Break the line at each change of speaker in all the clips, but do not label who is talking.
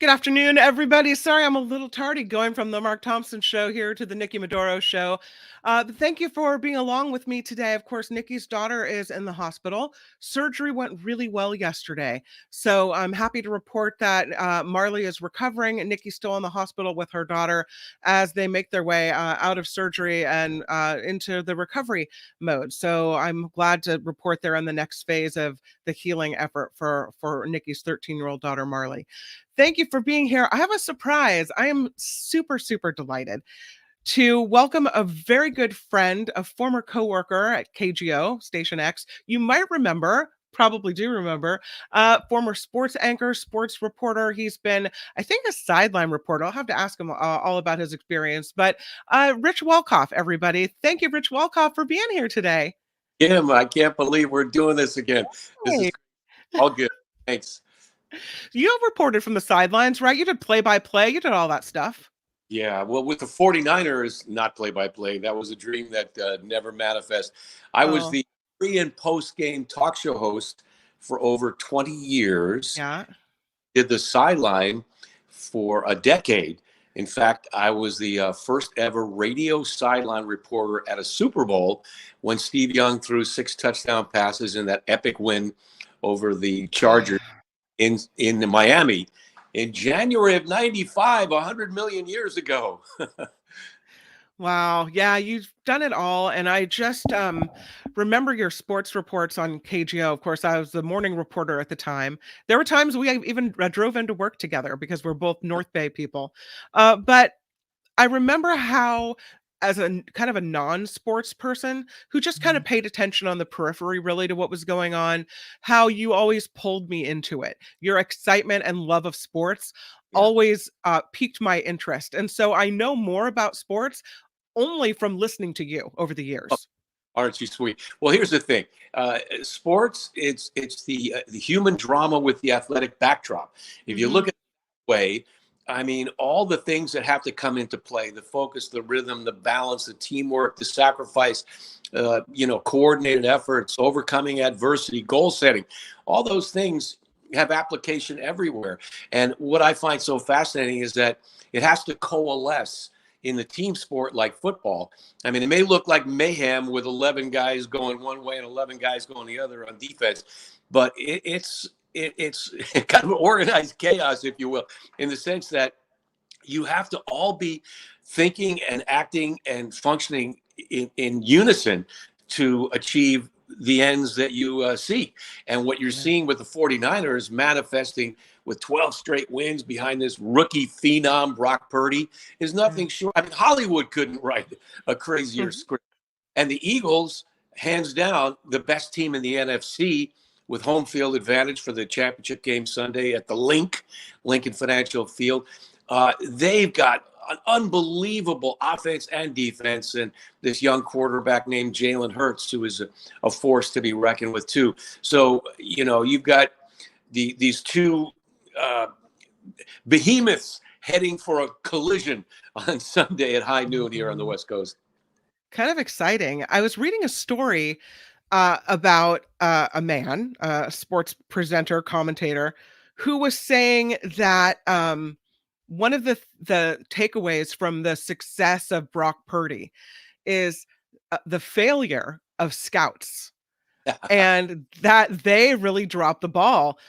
Good afternoon, everybody. Sorry, I'm a little tardy going from the Mark Thompson show here to the Nikki Medoro show. But thank you for being along with me today. Of course, Nikki's daughter is in the hospital. Surgery went really well yesterday. So I'm happy to report that Marley is recovering and Nikki's still in the hospital with her daughter as they make their way out of surgery and into the recovery mode. So I'm glad to report they're in the next phase of the healing effort for Nikki's 13-year-old daughter, Marley. Thank you for being here. I have a surprise. I am super, super delighted to welcome a very good friend, a former coworker at KGO, Station X. You might remember, probably do remember, former sports anchor, sports reporter. He's been, I think, a sideline reporter. I'll have to ask him all about his experience. But Rich Walcoff, everybody. Thank you, Rich Walcoff, for being here today.
Kim, I can't believe we're doing this again. This is all good. Thanks.
You reported from the sidelines, right? You did play-by-play. You did all that stuff.
Yeah, well, with the 49ers, not play-by-play. That was a dream that never manifested. I was the pre- and post-game talk show host for over 20 years.
Yeah.
Did the sideline for a decade. In fact, I was the first ever radio sideline reporter at a Super Bowl when Steve Young threw 6 touchdown passes in that epic win over the Chargers in Miami in January of 95, 100 million years ago.
Wow. Yeah, you've done it all. And I just remember your sports reports on KGO. Of course, I was the morning reporter at the time. There were times we even drove into work together because we're both North Bay people. But I remember how, as a kind of a non-sports person who just kind of paid attention on the periphery really to what was going on, how you always pulled me into it. Your excitement and love of sports always piqued my interest. And so I know more about sports only from listening to you over the years.
Aren't you sweet? Well, here's the thing. Sports, it's the human drama with the athletic backdrop. If you look at it that way, I mean, all the things that have to come into play, the focus, the rhythm, the balance, the teamwork, the sacrifice, coordinated efforts, overcoming adversity, goal setting, all those things have application everywhere. And what I find so fascinating is that it has to coalesce in the team sport like football. I mean, it may look like mayhem with 11 guys going one way and 11 guys going the other on defense, but it's kind of organized chaos, if you will, in the sense that you have to all be thinking and acting and functioning in unison to achieve the ends that you see. And what you're seeing with the 49ers manifesting with 12 straight wins behind this rookie phenom, Brock Purdy, is nothing short. I mean, Hollywood couldn't write a crazier script. And the Eagles, hands down, the best team in the NFC, with home field advantage for the championship game Sunday at the Lincoln Financial Field. They've got an unbelievable offense and defense, and this young quarterback named Jalen Hurts, who is a force to be reckoned with too. So, you've got these two behemoths heading for a collision on Sunday at high noon here on the West Coast.
Kind of exciting. I was reading a story about a man, a sports presenter, commentator, who was saying that one of the takeaways from the success of Brock Purdy is the failure of scouts. And that they really dropped the ball.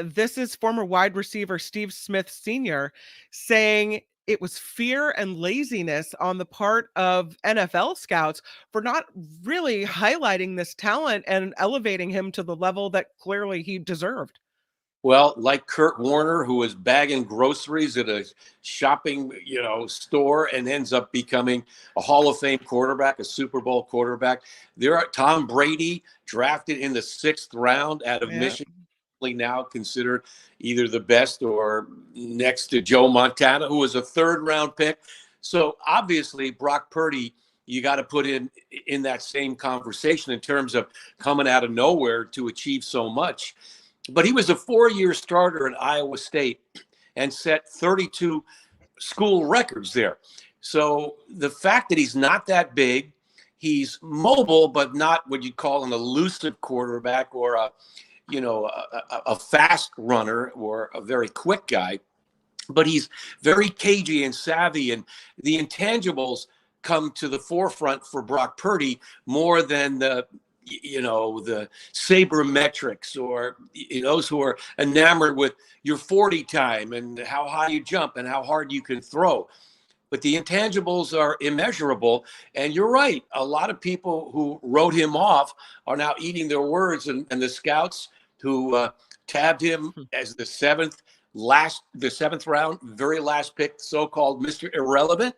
This is former wide receiver Steve Smith Sr. saying it was fear and laziness on the part of NFL scouts for not really highlighting this talent and elevating him to the level that clearly he deserved.
Well, like Kurt Warner, who was bagging groceries at a shopping, store and ends up becoming a Hall of Fame quarterback, a Super Bowl quarterback. There are Tom Brady, drafted in the 6th round out of Michigan, now considered either the best or next to Joe Montana, who was a 3rd round pick. So obviously Brock Purdy, you got to put in that same conversation in terms of coming out of nowhere to achieve so much. But he was a 4-year starter at Iowa State and set 32 school records there. So the fact that he's not that big, he's mobile, but not what you'd call an elusive quarterback or a fast runner or a very quick guy. but he's very cagey and savvy, and the intangibles come to the forefront for Brock Purdy more than the sabermetrics, or those who are enamored with your 40 time and how high you jump and how hard you can throw. But the intangibles are immeasurable. And you're right. A lot of people who wrote him off are now eating their words. And the scouts who tabbed him as the seventh round, very last pick, so-called Mr. Irrelevant,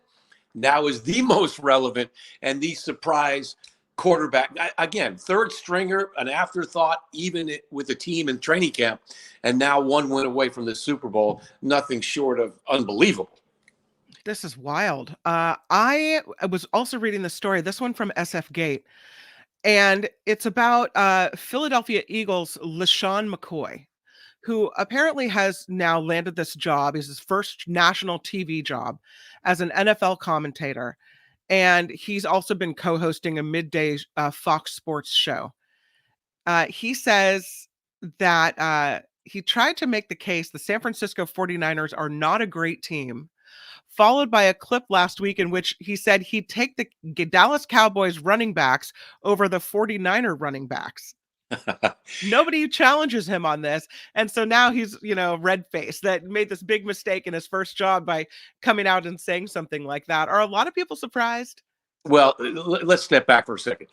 now is the most relevant and the surprise quarterback. Again, third stringer, an afterthought, even with the team in training camp, and now one win away from the Super Bowl. Nothing short of unbelievable.
This is wild. I was also reading the story, this one from SF Gate, and it's about Philadelphia Eagles LaShawn McCoy, who apparently has now landed this job. It's his first national TV job as an NFL commentator. And he's also been co-hosting a midday Fox Sports show. He says that he tried to make the case the San Francisco 49ers are not a great team, followed by a clip last week in which he said he'd take the Dallas Cowboys running backs over the 49er running backs. Nobody challenges him on this. And so now he's, red-faced, that made this big mistake in his first job by coming out and saying something like that. Are a lot of people surprised?
Well, let's step back for a second.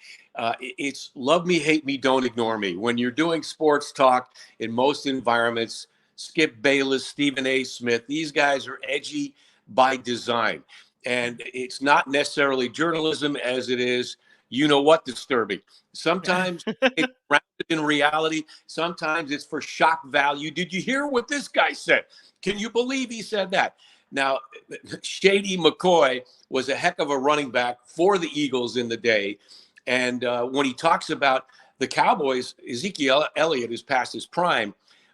It's love me, hate me, don't ignore me. When you're doing sports talk in most environments, Skip Bayless, Stephen A. Smith, these guys are edgy by design. And it's not necessarily journalism as it is, disturbing. Sometimes it's grounded in reality. Sometimes it's for shock value. Did you hear what this guy said? Can you believe he said that? Now, Shady McCoy was a heck of a running back for the Eagles in the day. And when he talks about the Cowboys, Ezekiel Elliott is past his prime.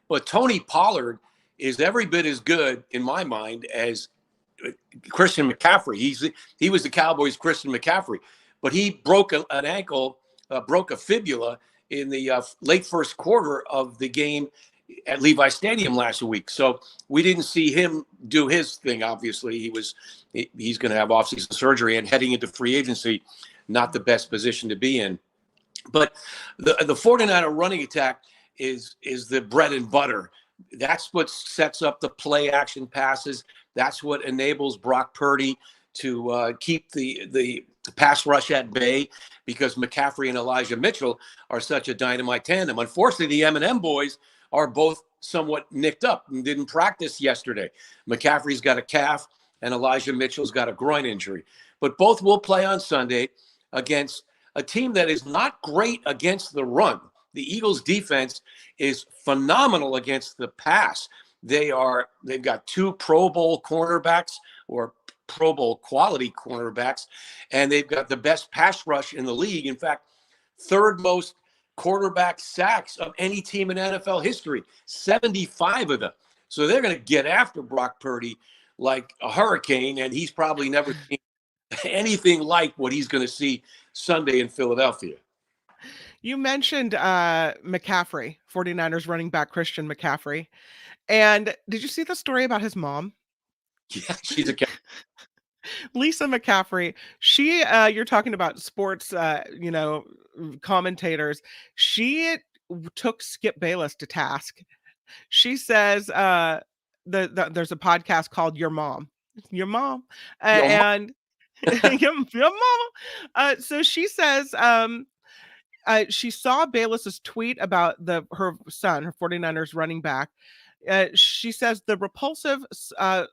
But Tony Pollard is every bit as good, in my mind, as Christian McCaffrey. He was the Cowboys' Christian McCaffrey. But he broke an ankle, broke a fibula in the late first quarter of the game at Levi Stadium last week. So we didn't see him do his thing. Obviously, he's going to have offseason surgery, and heading into free agency, not the best position to be in. But the 49er running attack is the bread and butter. That's what sets up the play action passes. That's what enables Brock Purdy to keep the pass rush at bay, because McCaffrey and Elijah Mitchell are such a dynamite tandem. Unfortunately, the M&M boys are both somewhat nicked up and didn't practice yesterday. McCaffrey's got a calf and Elijah Mitchell's got a groin injury. But both will play on Sunday against a team that is not great against the run. The Eagles' defense is phenomenal against the pass. They've got two Pro Bowl cornerbacks, or Pro Bowl quality cornerbacks, and they've got the best pass rush in the league. In fact, third most quarterback sacks of any team in NFL history, 75 of them. So they're going to get after Brock Purdy like a hurricane, and he's probably never seen anything like what he's going to see Sunday in Philadelphia.
You mentioned McCaffrey, 49ers running back Christian McCaffrey. And did you see the story about his mom?
Yeah, she's a
Lisa McCaffrey. She, you're talking about sports, commentators. She took Skip Bayless to task. She says there's a podcast called Your Mom, and your mama. So she says she saw Bayless's tweet about her son, her 49ers running back. She says the repulsive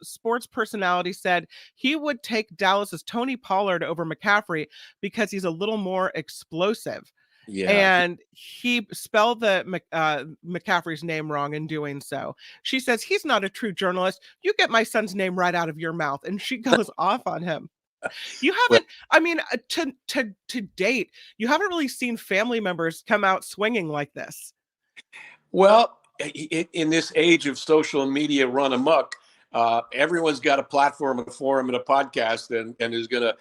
sports personality said he would take Dallas's Tony Pollard over McCaffrey because he's a little more explosive. Yeah. And he spelled McCaffrey's name wrong in doing so. She says, he's not a true journalist. You get my son's name right out of your mouth. And she goes off on him. You haven't, to date, you haven't really seen family members come out swinging like this.
Well, in this age of social media run amok, everyone's got a platform and a forum and a podcast and is going to,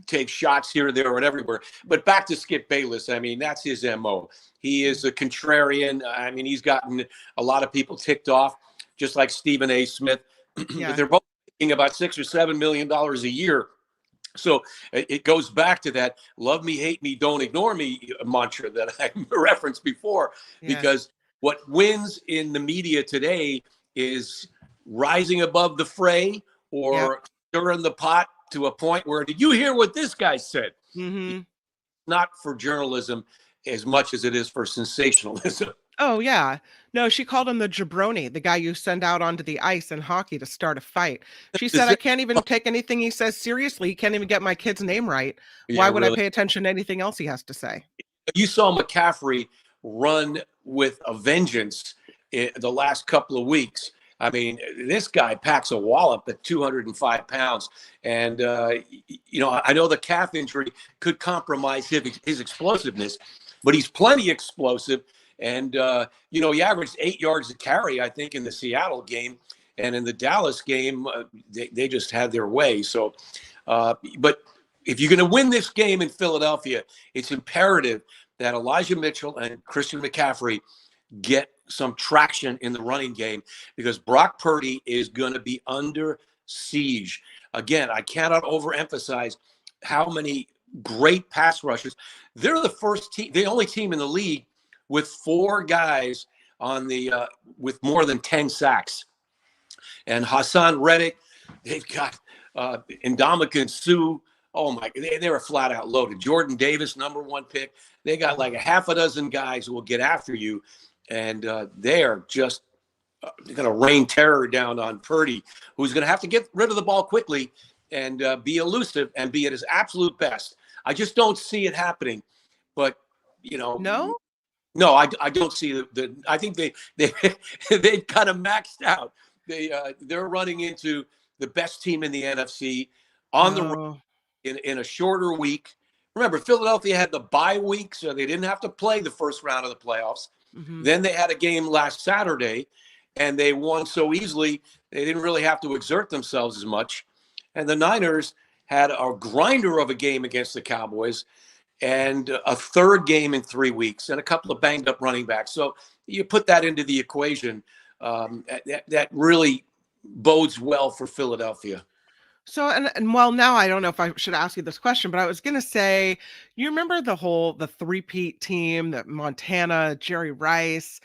take shots here, there, and everywhere. But back to Skip Bayless, that's his MO. He is a contrarian. He's gotten a lot of people ticked off, just like Stephen A. Smith. but
Yeah.
they're both making about $6 or $7 million a year. So it goes back to that love me, hate me, don't ignore me mantra that I referenced before,
Yeah.
because what wins in the media today is rising above the fray
Yep.
or stirring the pot to a point where, did you hear what this guy said?
Mm-hmm.
Not for journalism as much as it is for sensationalism.
Oh, yeah. No, she called him the jabroni, the guy you send out onto the ice in hockey to start a fight. She said, I can't even take anything he says seriously. He can't even get my kid's name right.
Yeah,
Why would I
really.
pay attention to anything else he has to say?
You saw McCaffrey run with a vengeance in the last couple of weeks. I mean, this guy packs a wallop at 205 pounds. And, I know the calf injury could compromise his explosiveness, but he's plenty explosive. And, he averaged 8 yards a carry, I think, in the Seattle game. And in the Dallas game, they just had their way. So, but if you're going to win this game in Philadelphia, it's imperative that Elijah Mitchell and Christian McCaffrey get some traction in the running game, because Brock Purdy is going to be under siege. Again, I cannot overemphasize how many great pass rushes. They're the first team, the only team in the league with 4 guys on the with more than 10 sacks. And Hassan Reddick, they've got Ndamukong Suh. Oh my, they were flat out loaded. Jordan Davis, #1 pick. They got like a half a dozen guys who will get after you, and they are just going to rain terror down on Purdy, who's going to have to get rid of the ball quickly and be elusive and be at his absolute best. I just don't see it happening, but
No?
no, I don't see the. I think they they kind of maxed out. They're running into the best team in the NFC on the road
Oh.
in a shorter week. Remember, Philadelphia had the bye week, so they didn't have to play the first round of the playoffs.
Mm-hmm.
Then they had a game last Saturday, and they won so easily they didn't really have to exert themselves as much. And the Niners had a grinder of a game against the Cowboys, and a third game in 3 weeks, and a couple of banged up running backs. So you put that into the equation, that really bodes well for Philadelphia.
So, and well, now I don't know if I should ask you this question, but I was going to say, you remember the three-peat team, that Montana, Jerry Rice,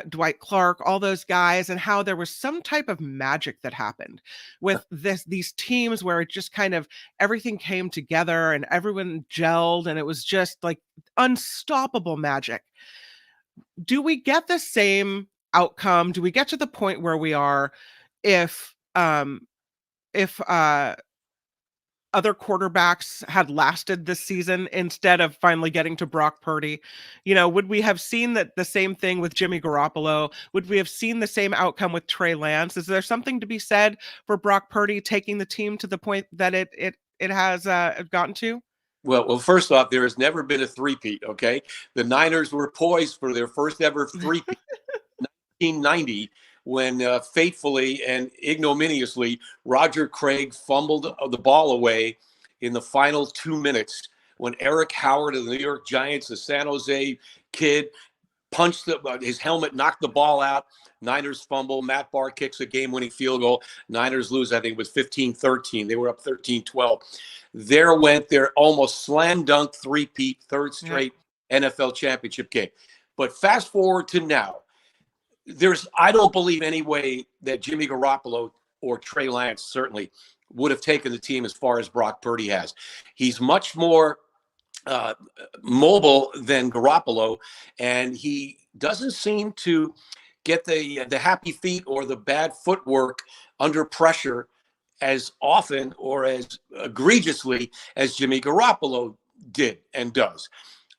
Dwight Clark, all those guys, and how there was some type of magic that happened with these teams where it just kind of everything came together and everyone gelled, and it was just like unstoppable magic. Do we get the same outcome? Do we get to the point where we are if if other quarterbacks had lasted this season instead of finally getting to Brock Purdy? Would we have seen that the same thing with Jimmy Garoppolo? Would we have seen the same outcome with Trey Lance? Is there something to be said for Brock Purdy taking the team to the point that it has gotten to?
Well, first off, there has never been a three-peat, okay? The Niners were poised for their first ever three-peat in 1990, when fatefully and ignominiously Roger Craig fumbled the ball away in the final 2 minutes, when Eric Howard of the New York Giants, the San Jose kid, punched his helmet, knocked the ball out. Niners fumble. Matt Barr kicks a game-winning field goal. Niners lose, I think it was 15-13. They were up 13-12. There went their almost slam dunk three-peat, third straight NFL championship game. But fast forward to now, I don't believe any way that Jimmy Garoppolo or Trey Lance certainly would have taken the team as far as Brock Purdy has. He's much more mobile than Garoppolo, and he doesn't seem to get the happy feet or the bad footwork under pressure as often or as egregiously as Jimmy Garoppolo did and does.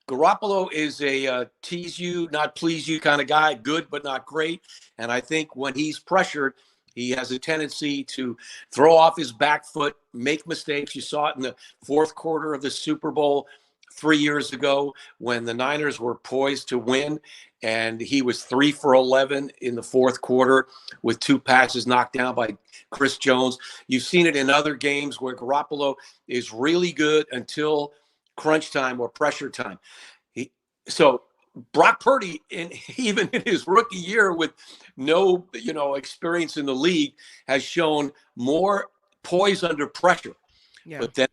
Garoppolo is a tease you, not please you kind of guy, good but not great. And I think when he's pressured, he has a tendency to throw off his back foot, make mistakes. You saw it in the fourth quarter of the Super Bowl 3 years ago when the Niners were poised to win, and he was 3 for 11 in the fourth quarter with 2 passes knocked down by Chris Jones. You've seen it in other games where Garoppolo is really good until crunch time or pressure time. So Brock Purdy, even in his rookie year with no, experience in the league, has shown more poise under pressure.
Yeah.
But then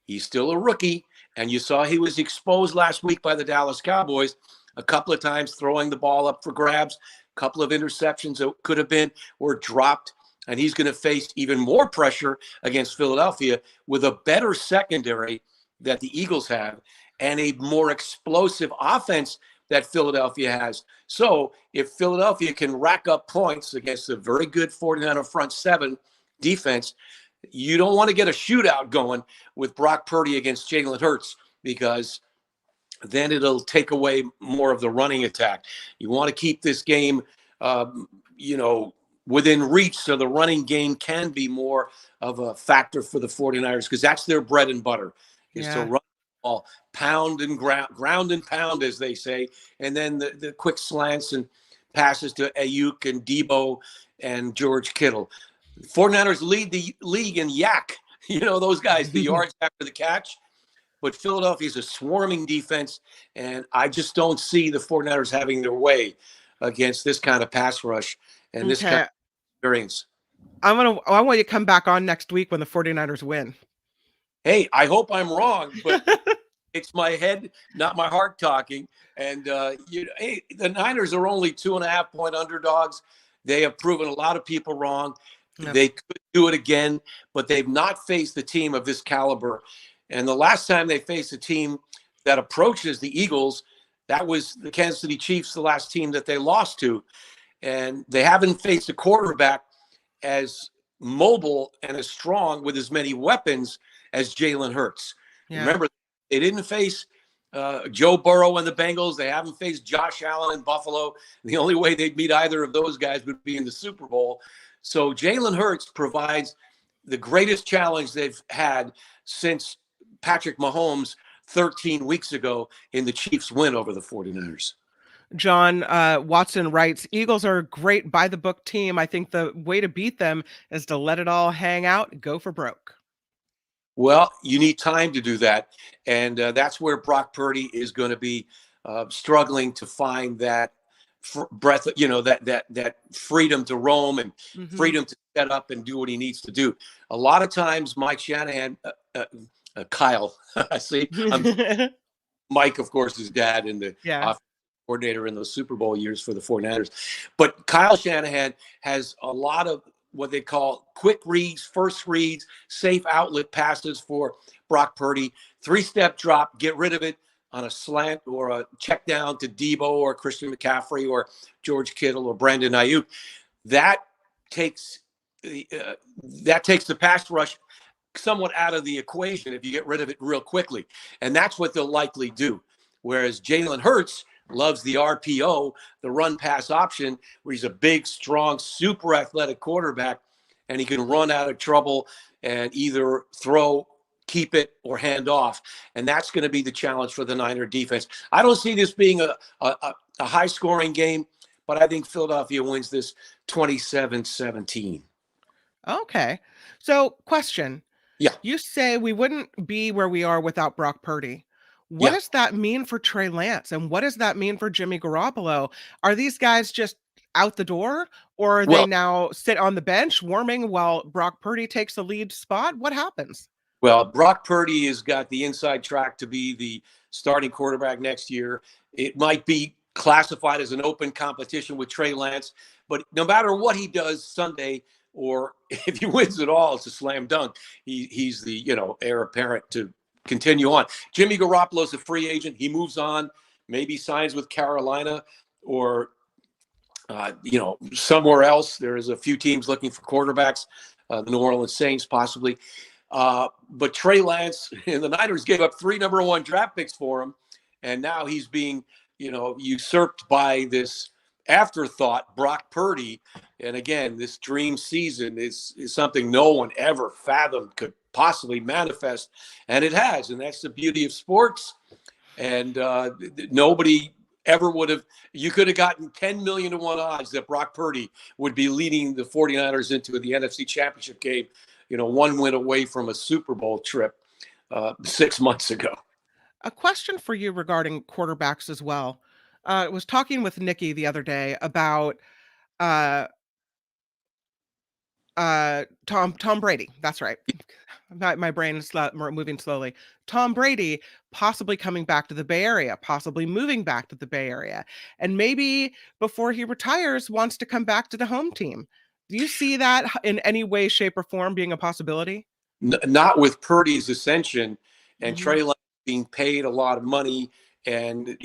he's still a rookie, and you saw he was exposed last week by the Dallas Cowboys a couple of times, throwing the ball up for grabs, a couple of interceptions that could have been were dropped, and he's going to face even more pressure against Philadelphia with a better secondary that the Eagles have and a more explosive offense that Philadelphia has. So if Philadelphia can rack up points against a very good 49er front seven defense, you don't want to get a shootout going with Brock Purdy against Jalen Hurts, because then it'll take away more of the running attack. You want to keep this game, within reach, so the running game can be more of a factor for the 49ers, because that's their bread and butter, is to run the ball, pound and ground and pound, as they say, and then the quick slants and passes to Ayuk and Debo and George Kittle. 49ers lead the league in yak, those guys, the yards after the catch. But Philadelphia is a swarming defense, and I just don't see the 49ers having their way against this kind of pass rush and this kind of experience.
I want you to come back on next week when the 49ers win.
Hey, I hope I'm wrong, but it's my head, not my heart talking. And hey, the Niners are only 2.5-point underdogs. They have proven a lot of people wrong. Yep. They could do it again, but they've not faced a team of this caliber. And the last time they faced a team that approaches the Eagles, that was the Kansas City Chiefs, the last team that they lost to. And they haven't faced a quarterback as mobile and as strong with as many weapons as Jalen Hurts. Yeah. Remember, they didn't face Joe Burrow and the Bengals. They haven't faced Josh Allen in Buffalo. The only way they'd meet either of those guys would be in the Super Bowl. So Jalen Hurts provides the greatest challenge they've had since Patrick Mahomes 13 weeks ago in the Chiefs' win over the 49ers.
John Watson writes, Eagles are a great by-the-book team. I think the way to beat them is to let it all hang out, go for broke.
Well, you need time to do that. And that's where Brock Purdy is going to be struggling to find that breath, that freedom to roam and freedom to set up and do what he needs to do. A lot of times, Mike Shanahan, Kyle, I see, Mike, of course, his dad and the offensive coordinator in those Super Bowl years for the 49ers. But Kyle Shanahan has a lot of what they call quick reads, first reads, safe outlet passes for Brock Purdy, 3-step drop, get rid of it on a slant or a check down to Debo or Christian McCaffrey or George Kittle or Brandon Ayuk. That takes the pass rush somewhat out of the equation if you get rid of it real quickly. And that's what they'll likely do. Whereas Jalen Hurts loves the RPO, the run pass option, where he's a big, strong, super athletic quarterback, and he can run out of trouble and either throw, keep it, or hand off. And that's going to be the challenge for the Niner defense. I don't see this being a high-scoring game, but I think Philadelphia wins this 27-17.
Okay. So, question.
Yeah.
You say we wouldn't be where we are without Brock Purdy. What does that mean for Trey Lance? And what does that mean for Jimmy Garoppolo? Are these guys just out the door, or are they now sit on the bench warming while Brock Purdy takes the lead spot? What happens?
Well, Brock Purdy has got the inside track to be the starting quarterback next year. It might be classified as an open competition with Trey Lance, but no matter what he does Sunday, or if he wins it all, it's a slam dunk. He's the heir apparent to continue on. Jimmy Garoppolo's a free agent. He moves on, maybe signs with Carolina or somewhere else. There's a few teams looking for quarterbacks, the New Orleans Saints possibly. But Trey Lance and the Niners gave up 3 number 1 draft picks for him, and now he's being usurped by this afterthought, Brock Purdy. And again, this dream season is something no one ever fathomed could possibly manifest, and it has. And that's the beauty of sports. And nobody ever would have. You could have gotten 10 million to 1 odds that Brock Purdy would be leading the 49ers into the NFC Championship game, 1 win away from a Super Bowl trip 6 months ago.
A question for you regarding quarterbacks as well. was talking with Nikki the other day about uh, Tom Brady. That's right. My brain is moving slowly. Tom Brady possibly coming back to the Bay Area, possibly moving back to the Bay Area, and maybe before he retires, wants to come back to the home team. Do you see that in any way, shape, or form being a possibility?
Not with Purdy's ascension and
Mhm.
Trey Lance being paid a lot of money, and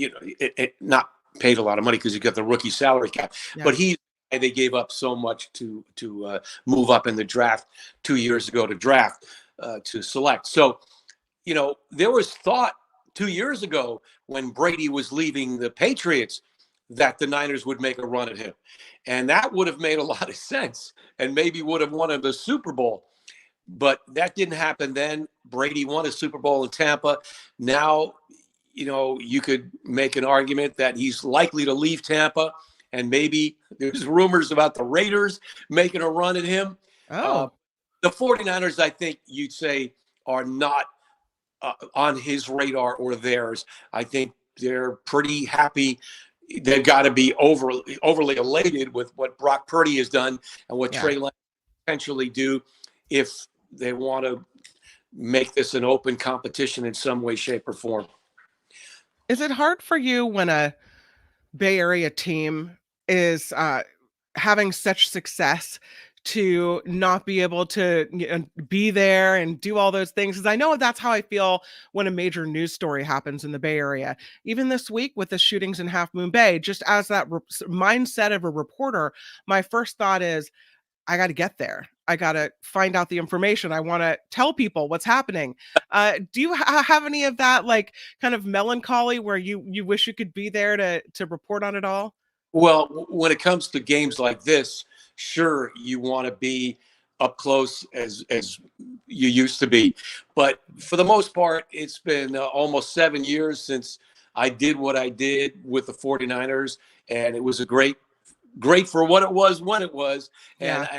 not paid a lot of money because you got the rookie salary cap,
Yeah.
but they gave up so much to move up in the draft 2 years ago to select. So there was thought 2 years ago when Brady was leaving the Patriots that the Niners would make a run at him, and that would have made a lot of sense, and maybe would have won the Super Bowl. But that didn't happen then. Brady won a Super Bowl in Tampa. Now, you could make an argument that he's likely to leave Tampa, and maybe there's rumors about the Raiders making a run at him. Uh,
Oh,
the 49ers, I think you'd say, are not on his radar or theirs. I think they're pretty happy. They've got to be overly elated with what Brock Purdy has done and what
yeah.
Trey Lance potentially do if they want to make this an open competition in some way, shape, or form.
Is it hard for you when a Bay Area team is having such success to not be able to be there and do all those things? Because I know that's how I feel when a major news story happens in the Bay Area. Even this week with the shootings in Half Moon Bay, just as that mindset of a reporter, my first thought is, I got to get there. I got to find out the information. I want to tell people what's happening. Do you have any of that, like, kind of melancholy where you wish you could be there to report on it all?
Well, when it comes to games like this, sure, you want to be up close as you used to be. But for the most part, it's been almost 7 years since I did what I did with the 49ers. And it was great for what it was when it was. And
Yeah.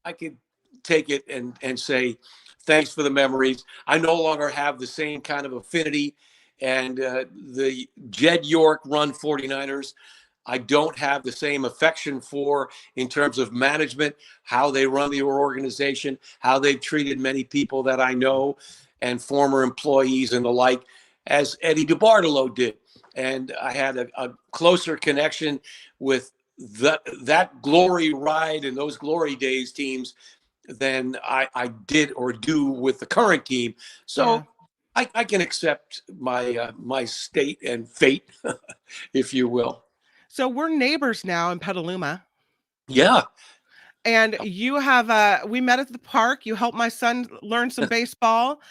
I could take it and say, thanks for the memories. I no longer have the same kind of affinity. And the Jed York run 49ers, I don't have the same affection for in terms of management, how they run the organization, how they've treated many people that I know and former employees and the like, as Eddie DeBartolo did. And I had a closer connection with that glory ride and those glory days teams than I did or do with the current team.
Yeah.
So I can accept my state and fate, if you will.
So we're neighbors now in Petaluma.
Yeah.
And you have we met at the park. You helped my son learn some baseball.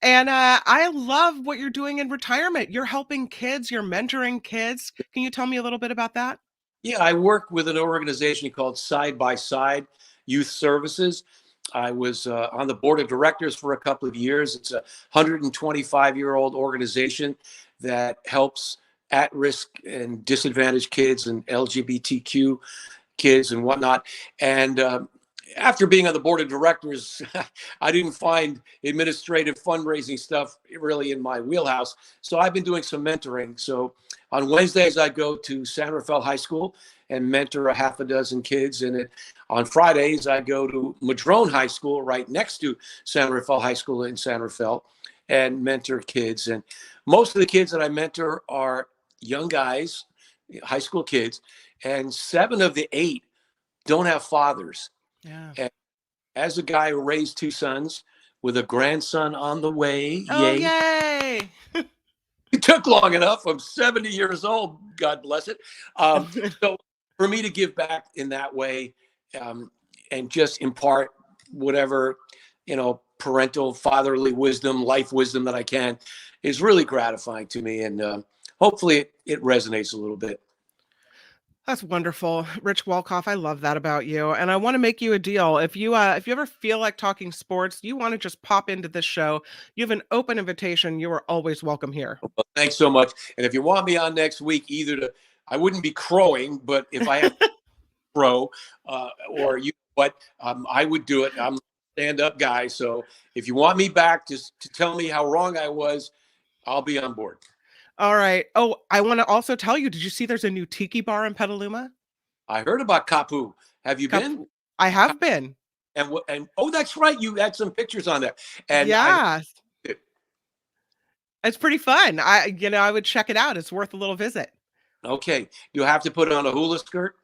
And I love what you're doing in retirement. You're helping kids, you're mentoring kids. Can you tell me a little bit about that?
Yeah, I work with an organization called Side by Side Youth Services. I was on the board of directors for a couple of years. It's a 125-year-old organization that helps at-risk and disadvantaged kids and LGBTQ kids and whatnot. And after being on the board of directors, I didn't find administrative fundraising stuff really in my wheelhouse. So I've been doing some mentoring. So on Wednesdays, I go to San Rafael High School and mentor a half a dozen kids. And on Fridays, I go to Madrone High School right next to San Rafael High School in San Rafael and mentor kids. And most of the kids that I mentor are young guys, high school kids, and 7 of the 8 don't have fathers.
Yeah.
And as a guy who raised 2 sons with a grandson on the way,
Oh,
yay.
yay.
It took long enough. I'm 70 years old. God bless it. So for me to give back in that way, um, and just impart whatever, parental, fatherly wisdom, life wisdom that I can is really gratifying to me. And hopefully it resonates a little bit.
That's wonderful. Rich Walcoff, I love that about you. And I want to make you a deal. If you ever feel like talking sports, you want to just pop into this show, you have an open invitation. You are always welcome here.
Well, thanks so much. And if you want me on next week, I wouldn't be crowing, but if I have to crow, or I would do it. I'm a stand-up guy. So if you want me back just to tell me how wrong I was, I'll be on board.
All right. Oh, I want to also tell you, did you see there's a new tiki bar in Petaluma?
I heard about Kapu. Have you been?
I have been.
And what? And oh, that's right. You had some pictures on there, and I.
Yeah. It's pretty fun. I would check it out. It's worth a little visit.
Okay, you have to put on a hula skirt.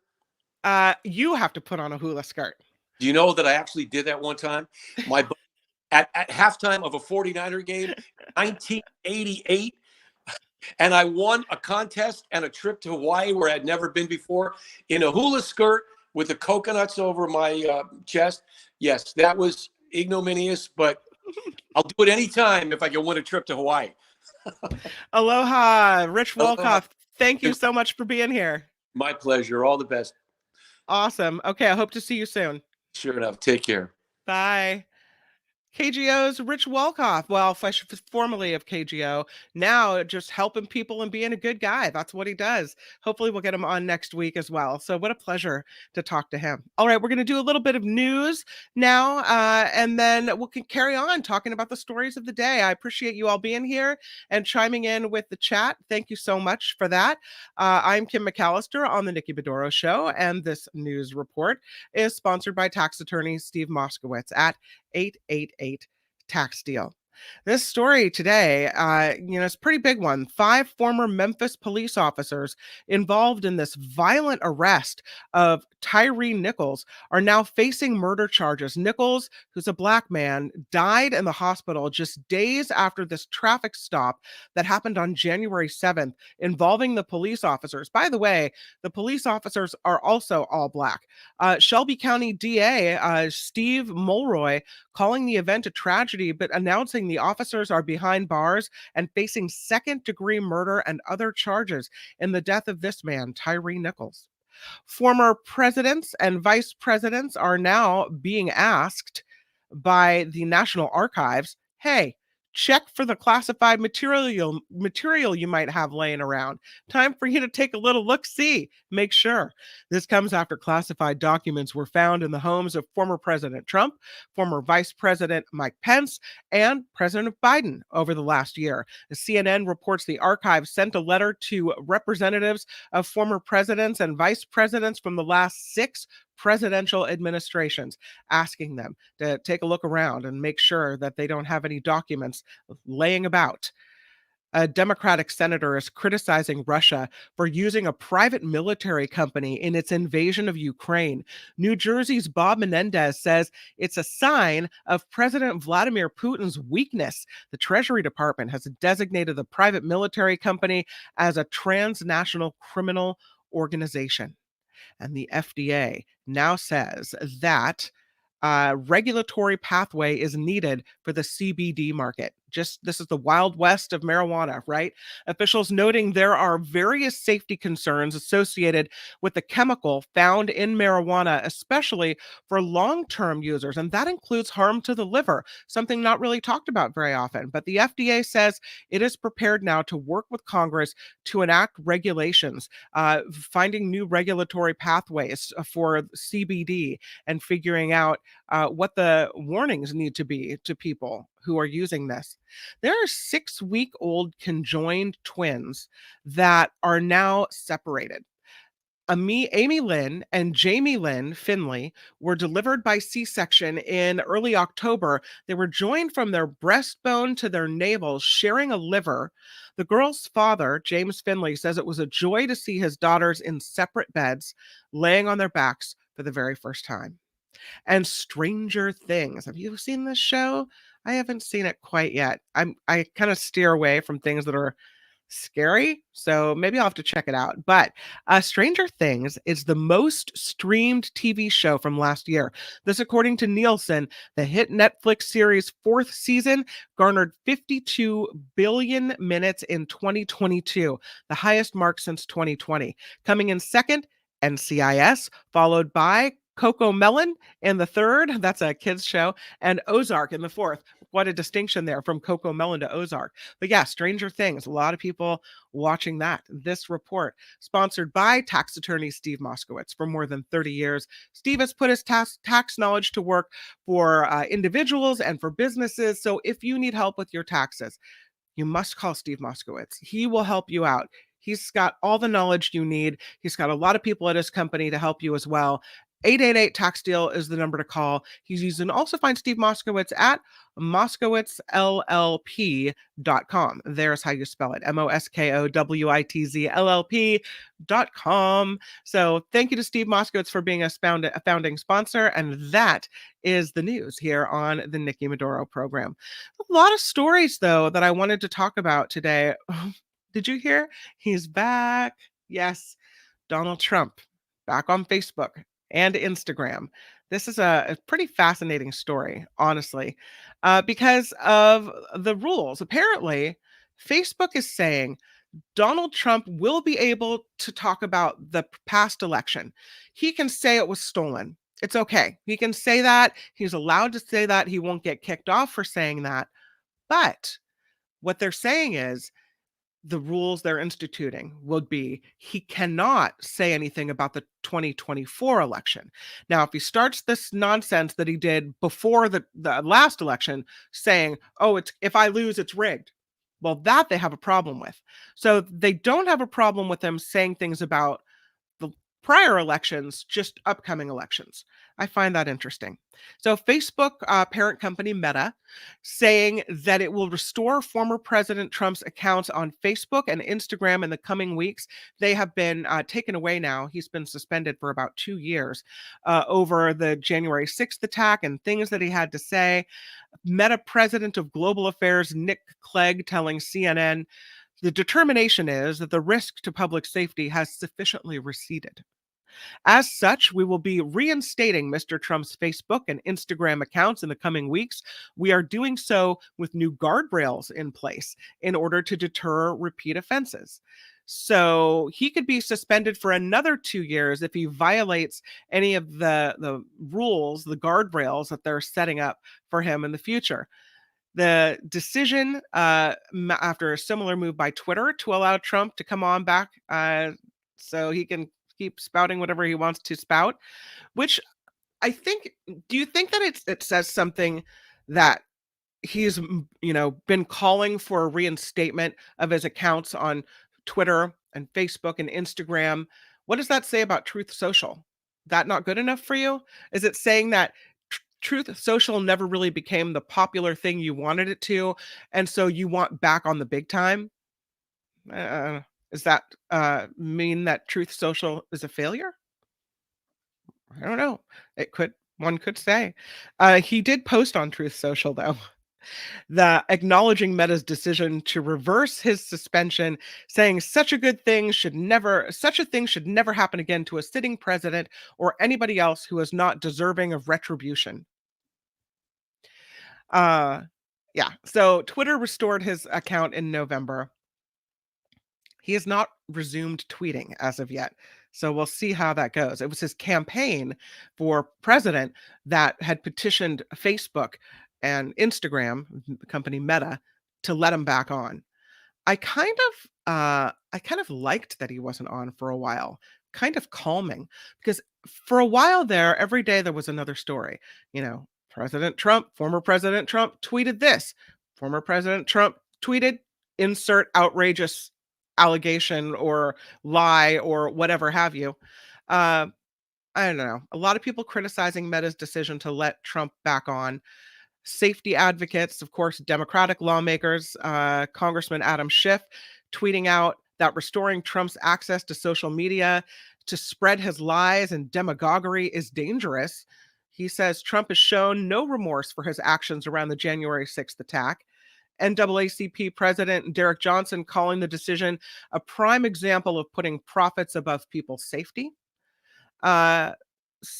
You have to put on a hula skirt.
Do you know that I actually did that one time? My at halftime of a 49er game, 1988, and I won a contest and a trip to Hawaii where I'd never been before in a hula skirt with the coconuts over my chest. Yes, that was ignominious, but I'll do it anytime if I can win a trip to Hawaii.
Aloha, Rich
Aloha.
Walcoff. Thank you so much for being here.
My pleasure. All the best.
Awesome. Okay, I hope to see you soon.
Sure enough. Take care.
Bye. KGO's Rich Walcoff. Well, formerly of KGO, now just helping people and being a good guy. That's what he does. Hopefully, we'll get him on next week as well. So, what a pleasure to talk to him. All right, we're going to do a little bit of news now, and then we'll carry on talking about the stories of the day. I appreciate you all being here and chiming in with the chat. Thank you so much for that. I'm Kim McAllister on the Nikki Medoro Show, and this news report is sponsored by tax attorney Steve Moskowitz at 888 Tax Deal. This story today, it's a pretty big one. 5 former Memphis police officers involved in this violent arrest of Tyree Nichols are now facing murder charges. Nichols, who's a black man, died in the hospital just days after this traffic stop that happened on January 7th involving the police officers. By the way, the police officers are also all black. Shelby County DA Steve Mulroy calling the event a tragedy, but announcing the officers are behind bars and facing second-degree murder and other charges in the death of this man, Tyree Nichols. Former presidents and vice presidents are now being asked by the National Archives, hey, check for the classified material you might have laying around. Time for you to take a little look-see. Make sure. This comes after classified documents were found in the homes of former President Trump, former Vice President Mike Pence, and President Biden over the last year. The CNN reports the archive sent a letter to representatives of former presidents and vice presidents from the last 6 presidential administrations, asking them to take a look around and make sure that they don't have any documents laying about. A Democratic senator is criticizing Russia for using a private military company in its invasion of Ukraine. New Jersey's Bob Menendez says it's a sign of President Vladimir Putin's weakness. The Treasury Department has designated the private military company as a transnational criminal organization. And the FDA now says that regulatory pathway is needed for the CBD market. This is the Wild West of marijuana, right? Officials noting there are various safety concerns associated with the chemical found in marijuana, especially for long-term users, and that includes harm to the liver, something not really talked about very often. But the FDA says it is prepared now to work with Congress to enact regulations, finding new regulatory pathways for CBD and figuring out what the warnings need to be to people who are using this. There are 6-week-old conjoined twins that are now separated. Amy Lynn and Jamie Lynn Finley were delivered by C-section in early October. They were joined from their breastbone to their navel, sharing a liver. The girl's father, James Finley, says it was a joy to see his daughters in separate beds, laying on their backs for the very first time. And Stranger Things. Have you seen this show? I haven't seen it quite yet. I kind of steer away from things that are scary, so maybe I'll have to check it out. But Stranger Things is the most streamed TV show from last year. This, according to Nielsen, the hit Netflix series' 4th season garnered 52 billion minutes in 2022, the highest mark since 2020. Coming in second, NCIS, followed by Coco Melon in the third, that's a kids show, and Ozark in the fourth. What a distinction there from Coco Melon to Ozark. But yeah, Stranger Things, a lot of people watching that. This report, sponsored by tax attorney Steve Moskowitz. For more than 30 years, Steve has put his tax knowledge to work for individuals and for businesses. So if you need help with your taxes, you must call Steve Moskowitz. He will help you out. He's got all the knowledge you need. He's got a lot of people at his company to help you as well. 888 Tax Deal is the number to call. He's using also find Steve Moskowitz at moskowitzllp.com. There's how you spell it. moskowitzllp.com. So thank you to Steve Moskowitz for being a founding sponsor. And that is the news here on the Nikki Medoro program. A lot of stories, though, that I wanted to talk about today. Did you hear? He's back. Yes, Donald Trump back on Facebook and Instagram. This is a pretty fascinating story, honestly, because of the rules. Apparently, Facebook is saying Donald Trump will be able to talk about the past election. He can say it was stolen. It's okay. He can say that. He's allowed to say that. He won't get kicked off for saying that. But what they're saying is the rules they're instituting would be he cannot say anything about the 2024 election. Now, if he starts this nonsense that he did before the last election, saying, oh, it's if I lose, it's rigged. Well, that they have a problem with. So they don't have a problem with them saying things about the prior elections, just upcoming elections. I find that interesting. So Facebook parent company Meta saying that it will restore former President Trump's accounts on Facebook and Instagram in the coming weeks. They have been taken away now. He's been suspended for about 2 years over the January 6th attack and things that he had to say. Meta president of global affairs Nick Clegg telling CNN, the determination is that the risk to public safety has sufficiently receded. As such, we will be reinstating Mr. Trump's Facebook and Instagram accounts in the coming weeks. We are doing so with new guardrails in place in order to deter repeat offenses. So he could be suspended for another 2 years if he violates any of the rules, the guardrails that they're setting up for him in the future. The decision after a similar move by Twitter to allow Trump to come on back so he can keep spouting whatever he wants to spout, which I think, do you think that it says something that he's, been calling for a reinstatement of his accounts on Twitter and Facebook and Instagram? What does that say about Truth Social? That not good enough for you? Is it saying that Truth Social never really became the popular thing you wanted it to, and so you want back on the big time? Uh, does that mean that Truth Social is a failure? I don't know. One could say. He did post on Truth Social, though, the acknowledging Meta's decision to reverse his suspension, saying such a thing should never happen again to a sitting president or anybody else who is not deserving of retribution. Yeah. So Twitter restored his account in November. He has not resumed tweeting as of yet. So we'll see how that goes. It was his campaign for president that had petitioned Facebook and Instagram, the company Meta, to let him back on. I kind of liked that he wasn't on for a while. Kind of calming, because for a while there, every day there was another story. Former President Trump tweeted this. Former President Trump tweeted insert outrageous allegation or lie or whatever have you. Uh, I don't know. A lot of people criticizing Meta's decision to let Trump back on. Safety advocates, of course, Democratic lawmakers, Congressman Adam Schiff tweeting out that restoring Trump's access to social media to spread his lies and demagoguery is dangerous. He says Trump has shown no remorse for his actions around the January 6th attack. NAACP President Derek Johnson calling the decision a prime example of putting profits above people's safety. But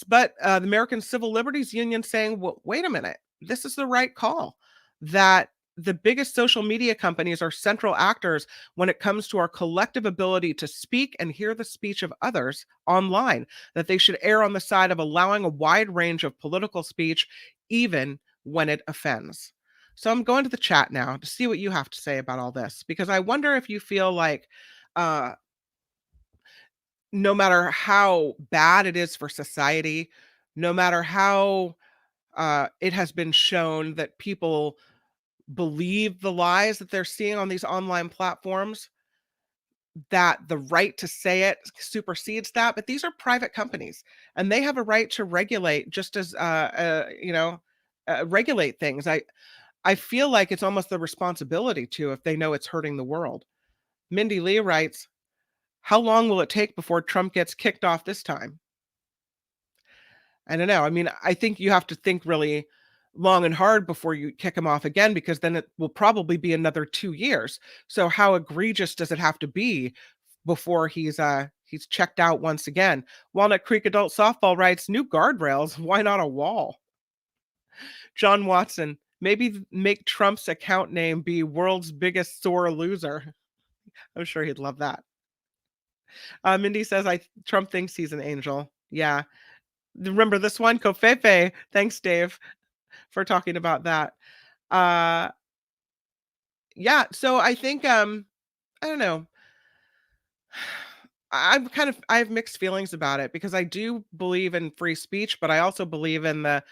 the American Civil Liberties Union saying, well, wait a minute, this is the right call, that the biggest social media companies are central actors when it comes to our collective ability to speak and hear the speech of others online, that they should err on the side of allowing a wide range of political speech, even when it offends. So I'm going to the chat now to see what you have to say about all this, because I wonder if you feel like uh, no matter how bad it is for society, no matter how it has been shown that people believe the lies that they're seeing on these online platforms, that the right to say it supersedes that. But these are private companies, and they have a right to regulate, just as regulate things. I feel like it's almost the responsibility to, if they know it's hurting the world. Mindy Lee writes, how long will it take before Trump gets kicked off this time? I don't know. I mean, I think you have to think really long and hard before you kick him off again, because then it will probably be another 2 years. So how egregious does it have to be before he's checked out once again? Walnut Creek Adult Softball writes, new guardrails, why not a wall? John Watson, maybe make Trump's account name be world's biggest sore loser. I'm sure he'd love that. Mindy says, Trump thinks he's an angel. Yeah. Remember this one? Kofefe. Thanks, Dave, for talking about that. Yeah. So I think, I don't know. I have mixed feelings about it, because I do believe in free speech, but I also believe in the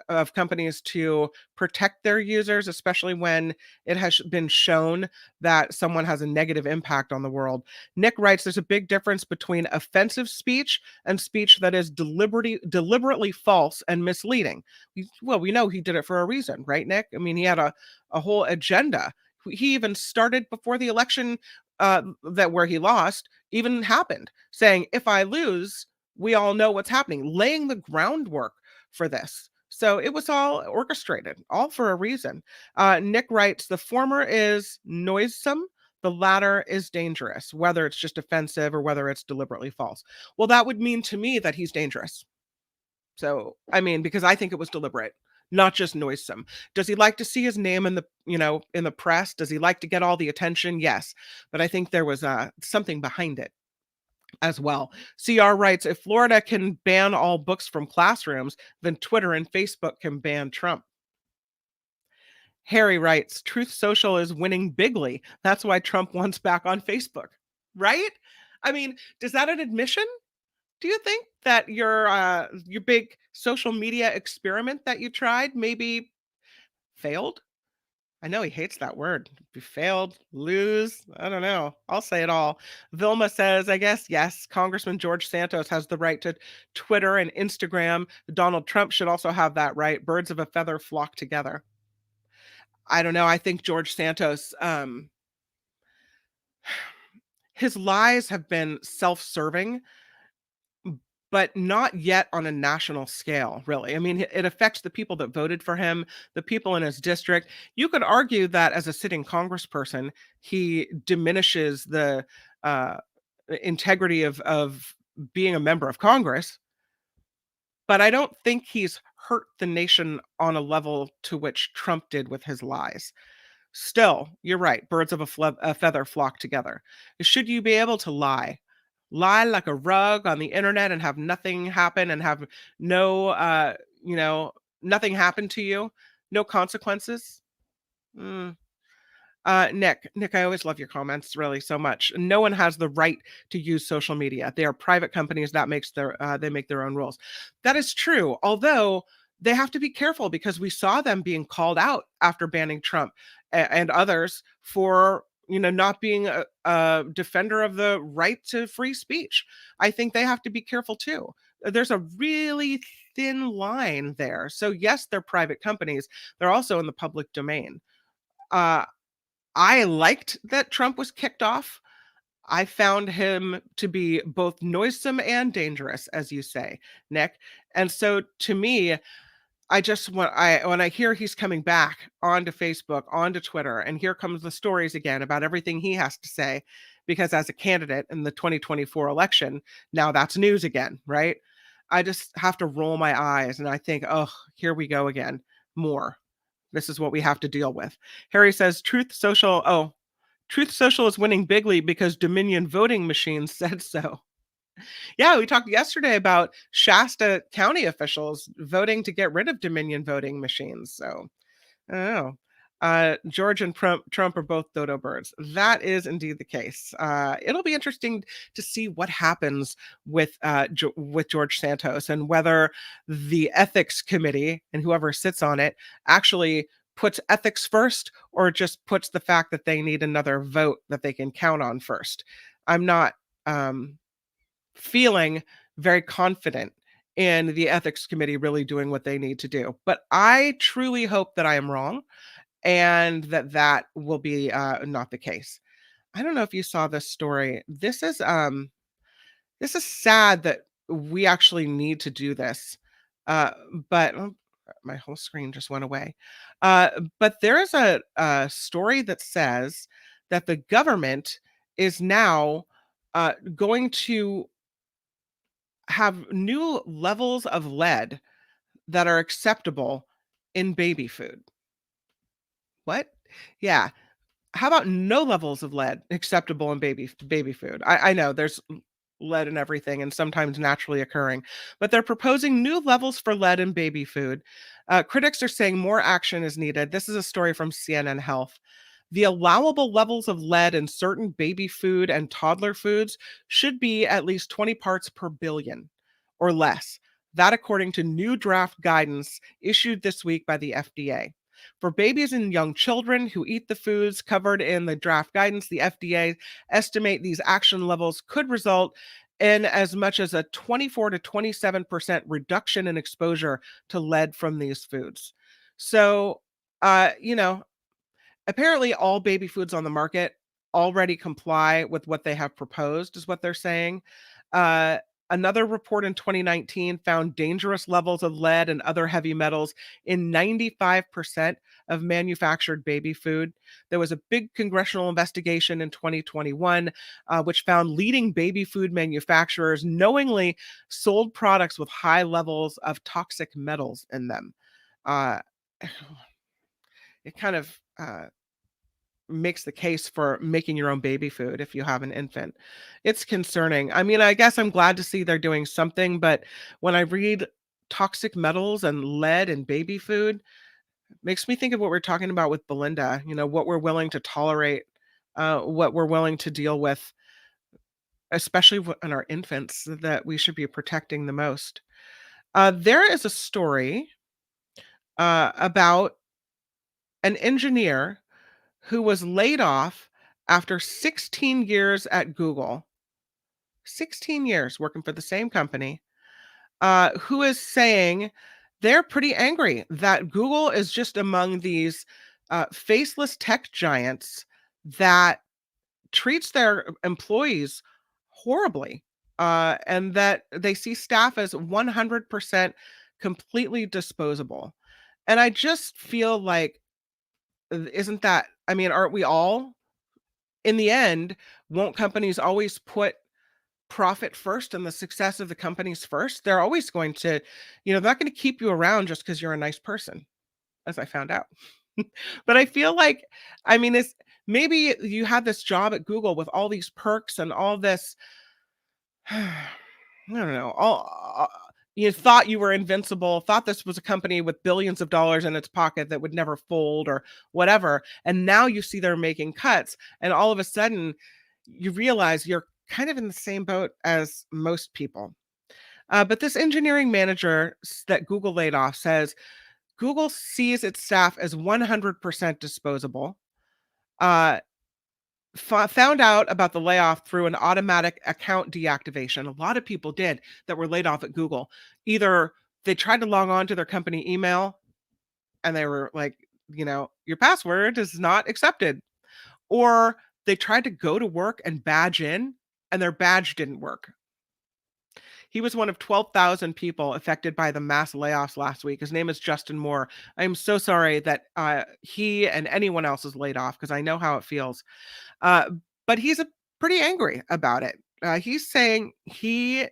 of companies to protect their users, especially when it has been shown that someone has a negative impact on the world. Nick writes, there's a big difference between offensive speech and speech that is deliberately false and misleading. We know he did it for a reason, right, Nick? I mean, he had a whole agenda. He even started before the election, that where he lost even happened, saying, if I lose, we all know what's happening, laying the groundwork for this. So it was all orchestrated, all for a reason. Nick writes, the former is noisome, the latter is dangerous, whether it's just offensive or whether it's deliberately false. Well, that would mean to me that he's dangerous. So, I mean, because I think it was deliberate, not just noisome. Does he like to see his name in the press? Does he like to get all the attention? Yes. But I think there was something behind it as well. CR writes, if Florida can ban all books from classrooms, then Twitter and Facebook can ban Trump. Harry writes, Truth Social is winning bigly. That's why Trump wants back on Facebook. Right? I mean, is that an admission? Do you think that your big social media experiment that you tried maybe failed? I know he hates that word. Failed, lose. I don't know. I'll say it all. Vilma says, I guess, yes, Congressman George Santos has the right to Twitter and Instagram. Donald Trump should also have that right. Birds of a feather flock together. I don't know. I think George Santos, his lies have been self-serving, but not yet on a national scale, really. I mean, it affects the people that voted for him, the people in his district. You could argue that as a sitting congressperson, he diminishes the uh, integrity of being a member of Congress, but I don't think he's hurt the nation on a level to which Trump did with his lies. Still, you're right. Birds of a feather flock together. Should you be able to lie like a rug on the internet and have nothing happen, and have no, nothing happen to you, no consequences? Mm. Nick, I always love your comments really so much. No one has the right to use social media. They are private companies that they make their own rules. That is true. Although they have to be careful, because we saw them being called out after banning Trump and others for not being a defender of the right to free speech. I think they have to be careful too. There's a really thin line there. So yes, they're private companies. They're also in the public domain. Uh, I liked that Trump was kicked off. I found him to be both noisome and dangerous, as you say, Nick. And so to me, I just when I hear he's coming back onto Facebook, onto Twitter, and here comes the stories again about everything he has to say, because as a candidate in the 2024 election, now that's news again, right? I just have to roll my eyes and I think, oh, here we go again. More. This is what we have to deal with. Harry says, Truth Social is winning bigly because Dominion voting machines said so. Yeah, we talked yesterday about Shasta County officials voting to get rid of Dominion voting machines. So I don't know. George and Trump are both dodo birds. That is indeed the case. It'll be interesting to see what happens with George Santos, and whether the ethics committee and whoever sits on it actually puts ethics first or just puts the fact that they need another vote that they can count on first. I'm not feeling very confident in the ethics committee really doing what they need to do. But I truly hope that I am wrong and that will be not the case. I don't know if you saw this story. This is sad that we actually need to do this. Uh, but my whole screen just went away. But there is a story that says that the government is now going to have new levels of lead that are acceptable in baby food. What? Yeah. How about no levels of lead acceptable in baby food? I know there's lead in everything and sometimes naturally occurring, but they're proposing new levels for lead in baby food. Critics are saying more action is needed. This is a story from CNN Health. The allowable levels of lead in certain baby food and toddler foods should be at least 20 parts per billion or less. That, according to new draft guidance issued this week by the FDA. For babies and young children who eat the foods covered in the draft guidance, the FDA estimate these action levels could result in as much as a 24 to 27% reduction in exposure to lead from these foods. So, you know, apparently all baby foods on the market already comply with what they have proposed, is what they're saying. Uh, Another report in 2019 found dangerous levels of lead and other heavy metals in 95% of manufactured baby food. There was a big congressional investigation in 2021, which found leading baby food manufacturers knowingly sold products with high levels of toxic metals in them. Uh, it kind of makes the case for making your own baby food if you have an infant. It's concerning. I mean, I guess I'm glad to see they're doing something, but when I read toxic metals and lead in baby food, it makes me think of what we're talking about with Belinda, what we're willing to tolerate, what we're willing to deal with, especially in our infants that we should be protecting the most. There is a story about an engineer who was laid off after 16 years at Google, 16 years working for the same company, who is saying they're pretty angry that Google is just among these faceless tech giants that treats their employees horribly, and that they see staff as 100% completely disposable. And I just feel like, isn't that, I mean, aren't we all? In the end, won't companies always put profit first and the success of the companies first? They're always going to, they're not going to keep you around just because you're a nice person, as I found out. But I feel like, I mean, it's maybe you had this job at Google with all these perks and all this, I don't know, you thought you were invincible, thought this was a company with billions of dollars in its pocket that would never fold or whatever. And now you see they're making cuts. And all of a sudden, you realize you're kind of in the same boat as most people. But this engineering manager that Google laid off says Google sees its staff as 100% disposable. Found out about the layoff through an automatic account deactivation. A lot of people did that were laid off at Google. Either they tried to log on to their company email and they were like, your password is not accepted. Or they tried to go to work and badge in and their badge didn't work. He was one of 12,000 people affected by the mass layoffs last week. His name is Justin Moore. I am so sorry that he and anyone else is laid off because I know how it feels. Uh, but he's pretty angry about it. He's saying he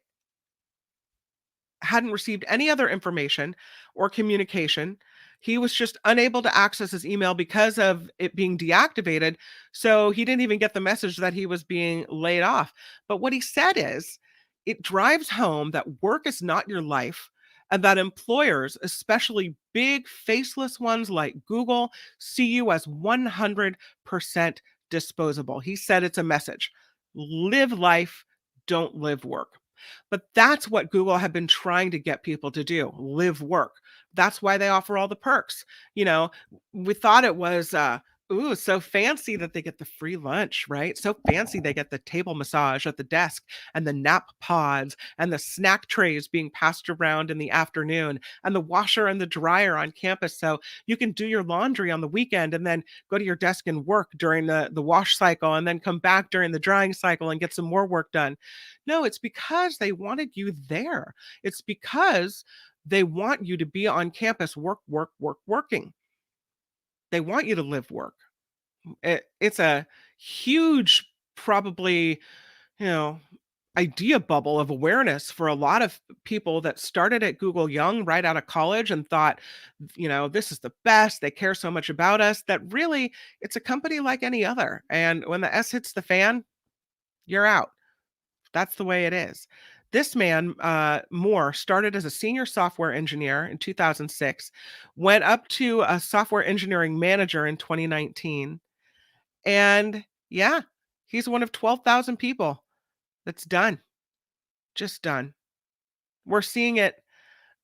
hadn't received any other information or communication. He was just unable to access his email because of it being deactivated. So he didn't even get the message that he was being laid off. But what he said is, it drives home that work is not your life and that employers, especially big faceless ones like Google, see you as 100% disposable. He said it's a message. Live life, don't live work. But that's what Google had been trying to get people to do, live work. That's why they offer all the perks. You know, we thought it was ooh, so fancy that they get the free lunch, right? So fancy they get the table massage at the desk and the nap pods and the snack trays being passed around in the afternoon and the washer and the dryer on campus so you can do your laundry on the weekend and then go to your desk and work during the wash cycle and then come back during the drying cycle and get some more work done. No, it's because they wanted you there. It's because they want you to be on campus, work, work, work, working. They want you to live work. It's a huge, probably, you know, idea bubble of awareness for a lot of people that started at Google young, right out of college, and thought, this is the best. They care so much about us that really it's a company like any other. And when the S hits the fan, you're out. That's the way it is. This man, Moore, started as a senior software engineer in 2006, went up to a software engineering manager in 2019. And yeah, he's one of 12,000 people that's done, just done. We're seeing it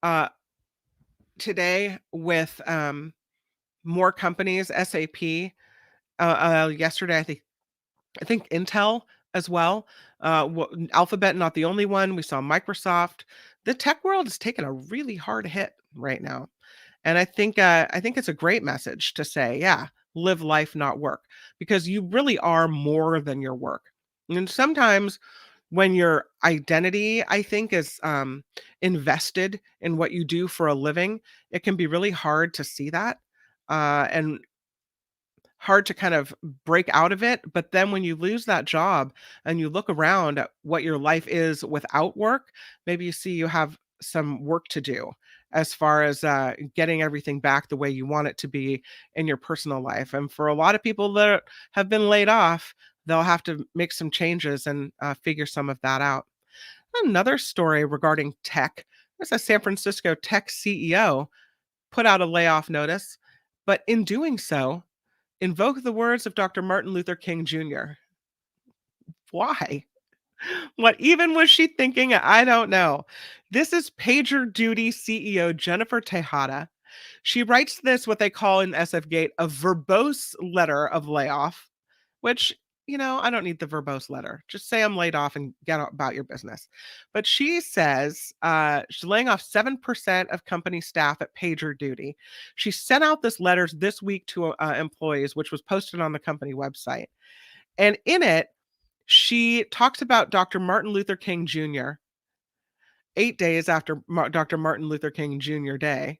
uh, today with more companies, SAP. Yesterday, I think Intel as well. Alphabet, not the only one. We saw Microsoft. The tech world is taking a really hard hit right now, and I think it's a great message to say, yeah, live life, not work, because you really are more than your work. And sometimes when your identity, I think, is invested in what you do for a living, it can be really hard to see that. And hard to kind of break out of it. But then when you lose that job and you look around at what your life is without work, maybe you see you have some work to do as far as getting everything back the way you want it to be in your personal life. And for a lot of people that have been laid off, they'll have to make some changes and figure some of that out. Another story regarding tech. There's a San Francisco tech CEO put out a layoff notice, but in doing so, invoke the words of Dr. Martin Luther King Jr. Why? What even was she thinking? I don't know. This is PagerDuty CEO Jennifer Tejada. She writes this, what they call in SF Gate, a verbose letter of layoff, which, I don't need the verbose letter. Just say I'm laid off and get about your business. But she says she's laying off 7% of company staff at PagerDuty. She sent out this letter this week to employees, which was posted on the company website. And in it, she talks about Dr. Martin Luther King Jr. 8 days after Dr. Martin Luther King Jr. Day.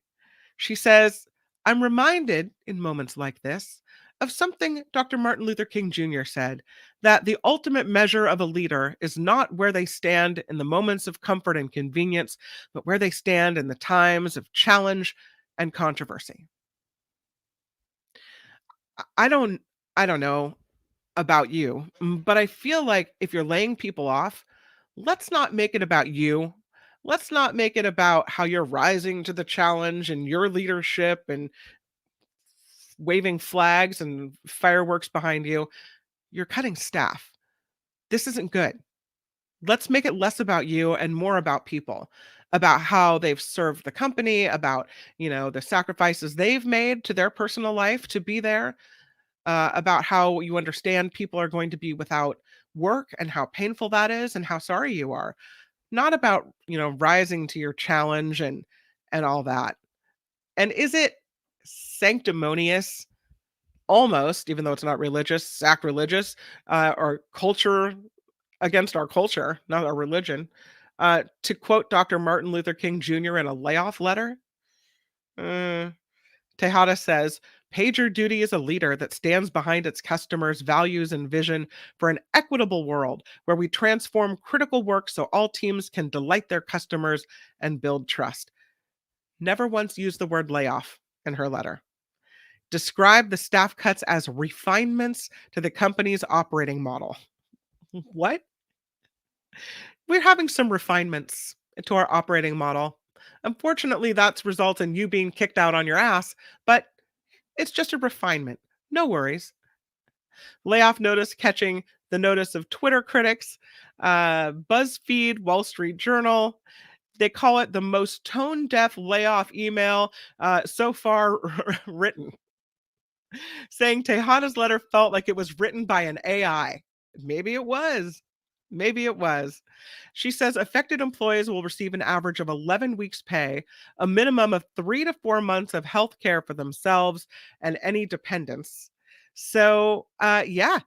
She says, I'm reminded in moments like this of something Dr. Martin Luther King Jr. said, that the ultimate measure of a leader is not where they stand in the moments of comfort and convenience, but where they stand in the times of challenge and controversy. I don't I don't know about you, but I feel like if you're laying people off, let's not make it about you. Let's not make it about how you're rising to the challenge and your leadership and waving flags and fireworks behind you. You're cutting staff. This isn't good. Let's make it less about you and more about people, about how they've served the company, about, the sacrifices they've made to their personal life to be there, about how you understand people are going to be without work and how painful that is and how sorry you are. Not about, rising to your challenge and all that. And is it sanctimonious, almost, even though it's not religious, sacrilegious, or culture against our culture, not our religion, to quote Dr. Martin Luther King Jr. in a layoff letter? Tejada says, PagerDuty is a leader that stands behind its customers' values and vision for an equitable world where we transform critical work so all teams can delight their customers and build trust. Never once used the word layoff in her letter. Described the staff cuts as refinements to the company's operating model. What? We're having some refinements to our operating model. Unfortunately, that's results in you being kicked out on your ass, but it's just a refinement. No worries. Layoff notice catching the notice of Twitter critics, BuzzFeed, Wall Street Journal. They call it the most tone deaf layoff email so far written, saying Tejada's letter felt like it was written by an AI. Maybe it was. Maybe it was. She says affected employees will receive an average of 11 weeks' pay, a minimum of 3 to 4 months of health care for themselves and any dependents. So, yeah.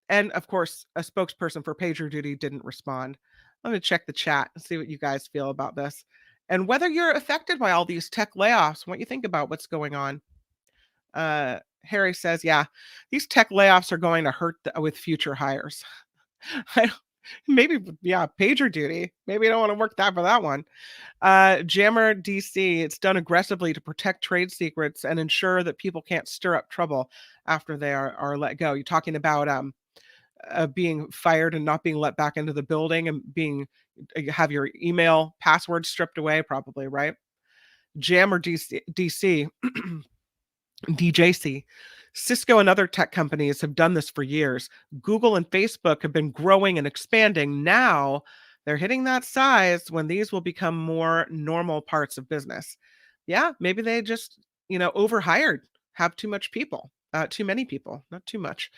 And of course, a spokesperson for PagerDuty didn't respond. Let me check the chat and see what you guys feel about this. And whether you're affected by all these tech layoffs, what you think about what's going on. Harry says, yeah, these tech layoffs are going to hurt with future hires. Maybe, yeah, PagerDuty. Maybe I don't want to work that for that one. Jammer DC, it's done aggressively to protect trade secrets and ensure that people can't stir up trouble after they are let go. You're talking about being fired and not being let back into the building and being have your email password stripped away, probably, right? Jammer DC DJC. Cisco and other tech companies have done this for years. Google and Facebook have been growing and expanding. Now they're hitting that size when these will become more normal parts of business. Yeah, maybe they just, overhired, have too much people. Too many people, not too much.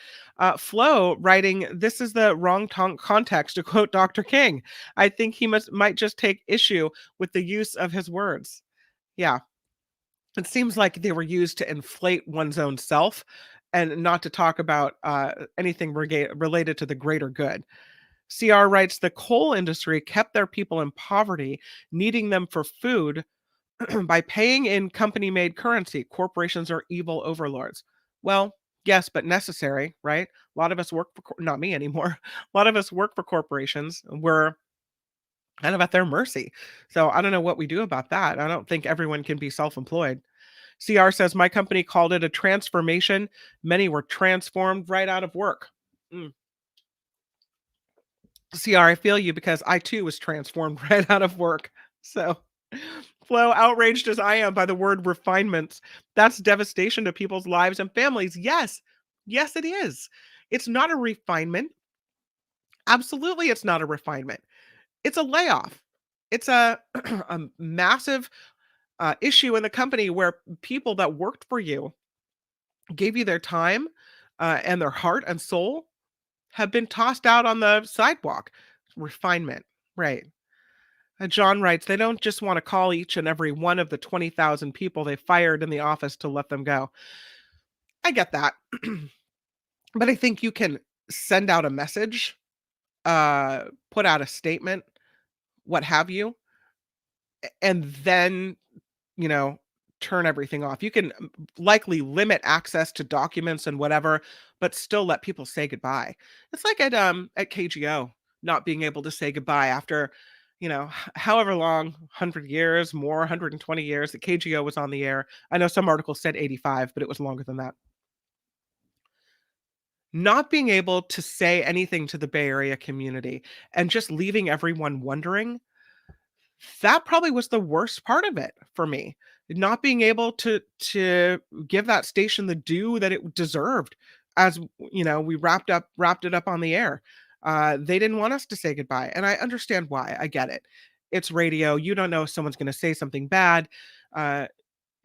Flo writing, "This is the wrong context," to quote Dr. King. I think he might just take issue with the use of his words. Yeah, it seems like they were used to inflate one's own self and not to talk about anything related to the greater good. CR writes, the coal industry kept their people in poverty, needing them for food by paying in company made currency. Corporations are evil overlords. Well, yes, but necessary, right? A lot of us work for, not me anymore. A lot of us work for corporations. We're kind of at their mercy. So I don't know what we do about that. I don't think everyone can be self employed. CR says, my company called it a transformation. Many were transformed right out of work. CR, I feel you because I too was transformed right out of work. So, Flo, outraged as I am by the word refinements, that's devastation to people's lives and families. Yes, yes, it is. It's not a refinement. Absolutely, it's not a refinement. It's a layoff. It's a, a massive issue in the company where people that worked for you, gave you their time and their heart and soul, have been tossed out on the sidewalk. Refinement, right? John writes, they don't just want to call each and every one of the 20,000 people they fired in the office to let them go. I get that. But I think you can send out a message, put out a statement, what have you, and then, you know, turn everything off. You can likely limit access to documents and whatever, but still let people say goodbye. It's like at KGO, not being able to say goodbye after, however long, 100 years, more, 120 years that KGO was on the air. I know some articles said 85, but it was longer than that. Not being able to say anything to the Bay Area community and just leaving everyone wondering, that probably was the worst part of it for me. Not being able to give that station the due that it deserved as, we wrapped it up on the air. They didn't want us to say goodbye, and I understand why. I get it. It's radio. You don't know if someone's going to say something bad. Uh,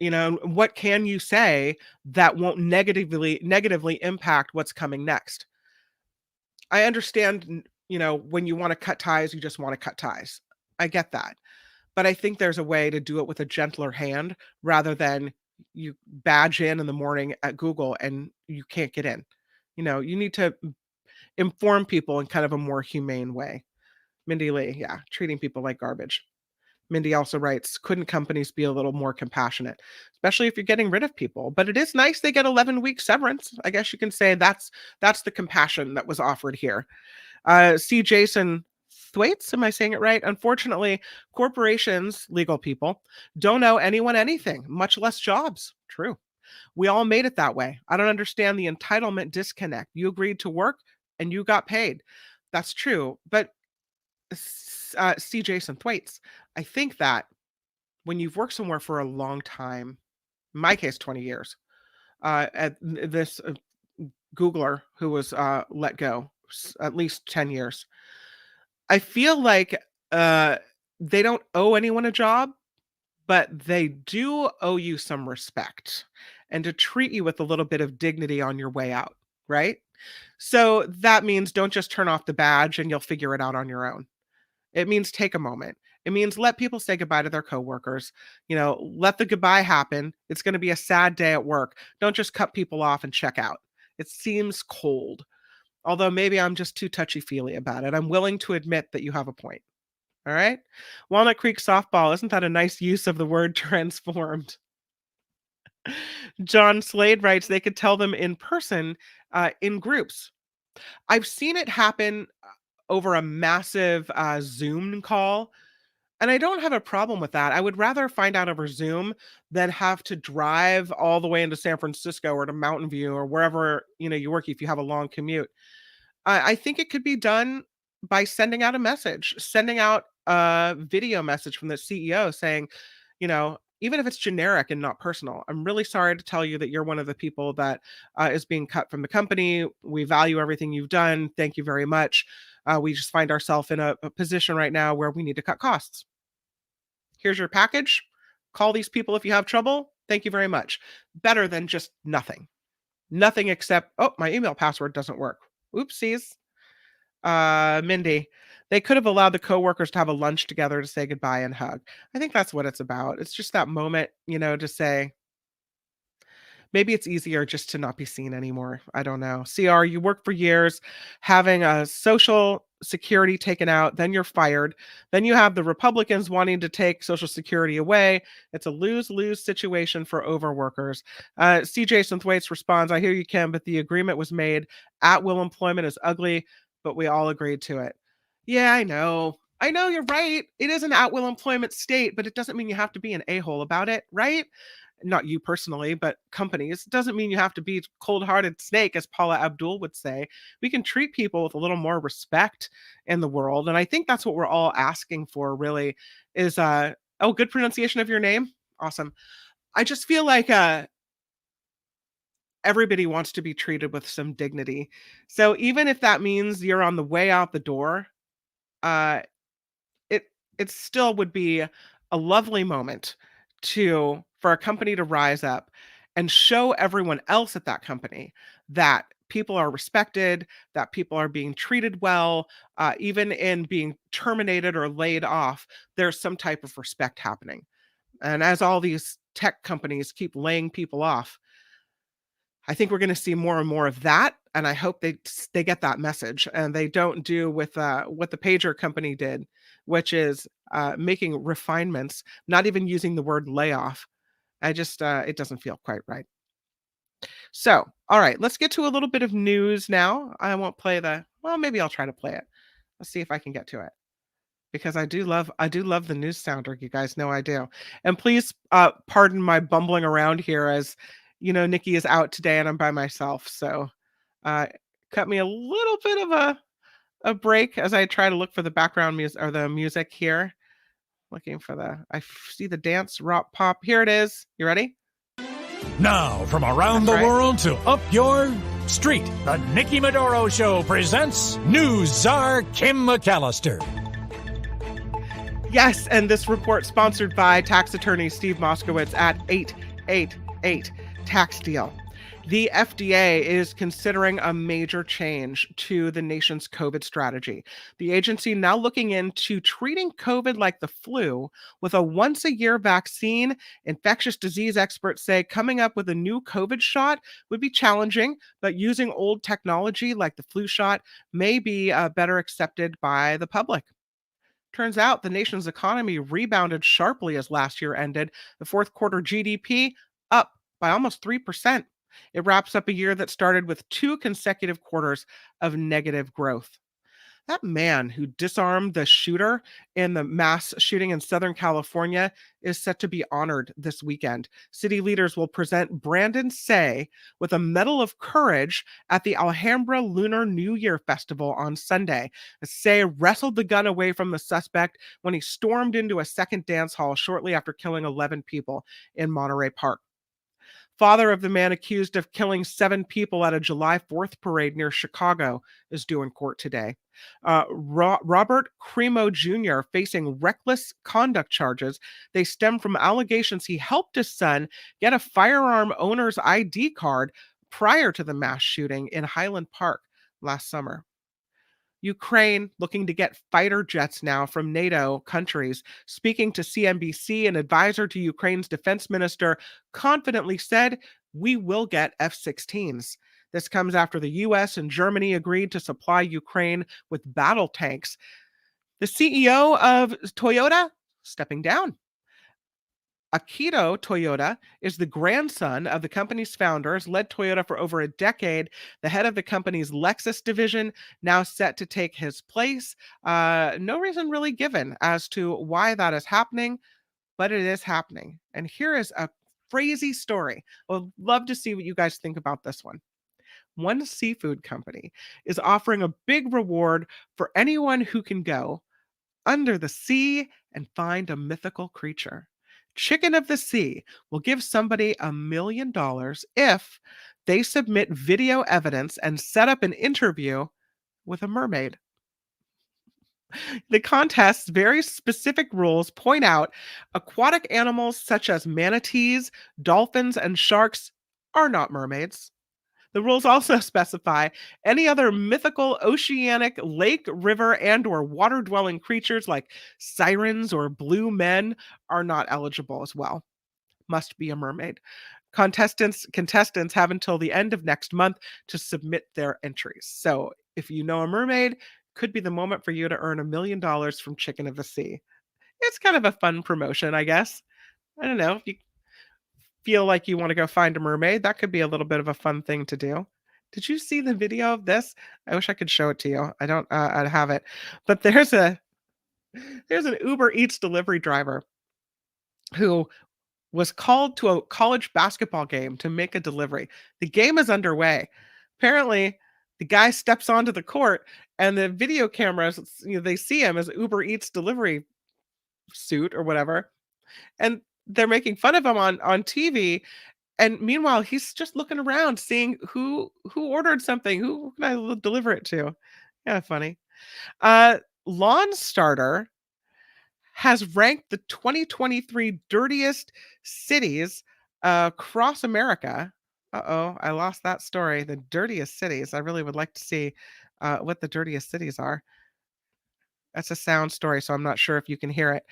what can you say that won't negatively impact what's coming next? I understand, when you want to cut ties, you just want to cut ties. I get that. But I think there's a way to do it with a gentler hand rather than you badge in the morning at Google and you can't get in. You need to inform people in kind of a more humane way. Mindy Lee, yeah, treating people like garbage. Mindy also writes, couldn't companies be a little more compassionate, especially if you're getting rid of people? But it is nice they get 11-week severance. I guess you can say that's the compassion that was offered here. C. Jason Thwaites, am I saying it right? Unfortunately, corporations, legal people, don't owe anyone anything, much less jobs. True. We all made it that way. I don't understand the entitlement disconnect. You agreed to work and you got paid. That's true. But C. Jason Thwaites, I think that when you've worked somewhere for a long time, in my case, 20 years, at this Googler who was let go, at least 10 years. I feel like uh, they don't owe anyone a job, but they do owe you some respect and to treat you with a little bit of dignity on your way out, right? So that means don't just turn off the badge and you'll figure it out on your own. It means take a moment. It means let people say goodbye to their coworkers. Let the goodbye happen. It's going to be a sad day at work. Don't just cut people off and check out. It seems cold. Although maybe I'm just too touchy-feely about it. I'm willing to admit that you have a point. All right? Walnut Creek softball, isn't that a nice use of the word transformed? John Slade writes they could tell them in person, in groups. I've seen it happen over a massive Zoom call, and I don't have a problem with that. I would rather find out over Zoom than have to drive all the way into San Francisco or to Mountain View or wherever you work if you have a long commute. I think it could be done by sending out a message, sending out a video message from the CEO saying, even if it's generic and not personal, I'm really sorry to tell you that you're one of the people that is being cut from the company. We value everything you've done. Thank you very much. We just find ourselves in a position right now where we need to cut costs. Here's your package. Call these people if you have trouble. Thank you very much. Better than just nothing. Nothing except, oh, my email password doesn't work. Oopsies. Mindy, they could have allowed the coworkers to have a lunch together to say goodbye and hug. I think that's what it's about. It's just that moment, to say, maybe it's easier just to not be seen anymore. I don't know. CR, you work for years having a social security taken out, then you're fired. Then you have the Republicans wanting to take social security away. It's a lose-lose situation for overworkers. CJ Synthwaite responds, I hear you, Kim, but the agreement was made. At-will employment is ugly, but we all agreed to it. Yeah, I know. I know you're right. It is an at-will employment state, but it doesn't mean you have to be an a-hole about it, right? Not you personally, but companies. It doesn't mean you have to be cold-hearted snake, as Paula Abdul would say. We can treat people with a little more respect in the world. And I think that's what we're all asking for, really, is oh, good pronunciation of your name. Awesome. I just feel like everybody wants to be treated with some dignity. So even if that means you're on the way out the door, uh, it still would be a lovely moment for a company to rise up and show everyone else at that company that people are respected, that people are being treated well, even in being terminated or laid off, there's some type of respect happening. And as all these tech companies keep laying people off, I think we're going to see more and more of that, and I hope they get that message and they don't do with what the pager company did, which is making refinements, not even using the word layoff. I just it doesn't feel quite right. So, all right, let's get to a little bit of news now. I won't play well, maybe I'll try to play it. Let's see if I can get to it. Because I do love the news sounder, you guys know I do. And please pardon my bumbling around here as Nikki is out today and I'm by myself. So cut me a little bit of a break as I try to look for the background music or the music here. Looking for I see the dance rock pop. Here it is. You ready?
Now, from around the world to up your street, the Nikki Medoro Show presents News Czar Kim McAllister.
Yes, and this report sponsored by tax attorney Steve Moskowitz at 888 Tax Deal. The FDA is considering a major change to the nation's COVID strategy. The agency now looking into treating COVID like the flu with a once-a-year vaccine. Infectious disease experts say coming up with a new COVID shot would be challenging, but using old technology like the flu shot may be better accepted by the public. Turns out the nation's economy rebounded sharply as last year ended. The fourth quarter GDP up by almost 3%. It wraps up a year that started with 2 consecutive quarters of negative growth. That man who disarmed the shooter in the mass shooting in Southern California is set to be honored this weekend. City leaders will present Brandon Say with a Medal of Courage at the Alhambra Lunar New Year Festival on Sunday. Say wrestled the gun away from the suspect when he stormed into a second dance hall shortly after killing 11 people in Monterey Park. Father of the man accused of killing 7 people at a July 4th parade near Chicago is due in court today. Robert Cremo Jr. facing reckless conduct charges. They stem from allegations he helped his son get a firearm owner's ID card prior to the mass shooting in Highland Park last summer. Ukraine looking to get fighter jets now from NATO countries. Speaking to CNBC, an advisor to Ukraine's defense minister confidently said, "We will get F-16s." This comes after the US and Germany agreed to supply Ukraine with battle tanks. The CEO of Toyota stepping down. Akito Toyoda is the grandson of the company's founders, led Toyota for over a decade. The head of the company's Lexus division now set to take his place. No reason really given as to why that is happening, but it is happening. And here is a crazy story. I would love to see what you guys think about this one. One seafood company is offering a big reward for anyone who can go under the sea and find a mythical creature. Chicken of the Sea will give somebody $1 million if they submit video evidence and set up an interview with a mermaid. The contest's very specific rules point out aquatic animals such as manatees, dolphins, and sharks are not mermaids. The rules also specify any other mythical oceanic lake, river, and or water-dwelling creatures like sirens or blue men are not eligible as well. Must be a mermaid. Contestants have until the end of next month to submit their entries. So if you know a mermaid, could be the moment for you to earn $1 million from Chicken of the Sea. It's kind of a fun promotion, I guess. I don't know if you feel like you want to go find a mermaid, that could be a little bit of a fun thing to do. Did you see the video of this? I wish I could show it to you. I don't I'd have it. But there's an Uber Eats delivery driver who was called to a college basketball game to make a delivery. The game is underway. Apparently, the guy steps onto the court and the video cameras, they see him as Uber Eats delivery suit or whatever. And they're making fun of him on TV, and meanwhile he's just looking around seeing who ordered something, who can I deliver it to. Yeah, funny. Lawn Starter has ranked the 2023 dirtiest cities across America. I lost that story. The dirtiest cities. I really would like to see what the dirtiest cities are. That's a sound story, so I'm not sure if you can hear it.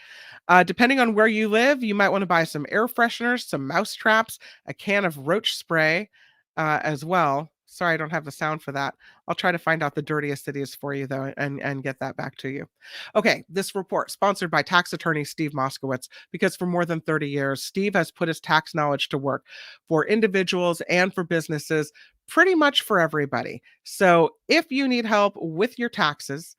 Depending on where you live, you might want to buy some air fresheners, some mouse traps, a can of roach spray as well. Sorry, I don't have the sound for that. I'll try to find out the dirtiest cities for you, though, and get that back to you. Okay, this report sponsored by tax attorney Steve Moskowitz, because for more than 30 years, Steve has put his tax knowledge to work for individuals and for businesses, pretty much for everybody. So if you need help with your taxes,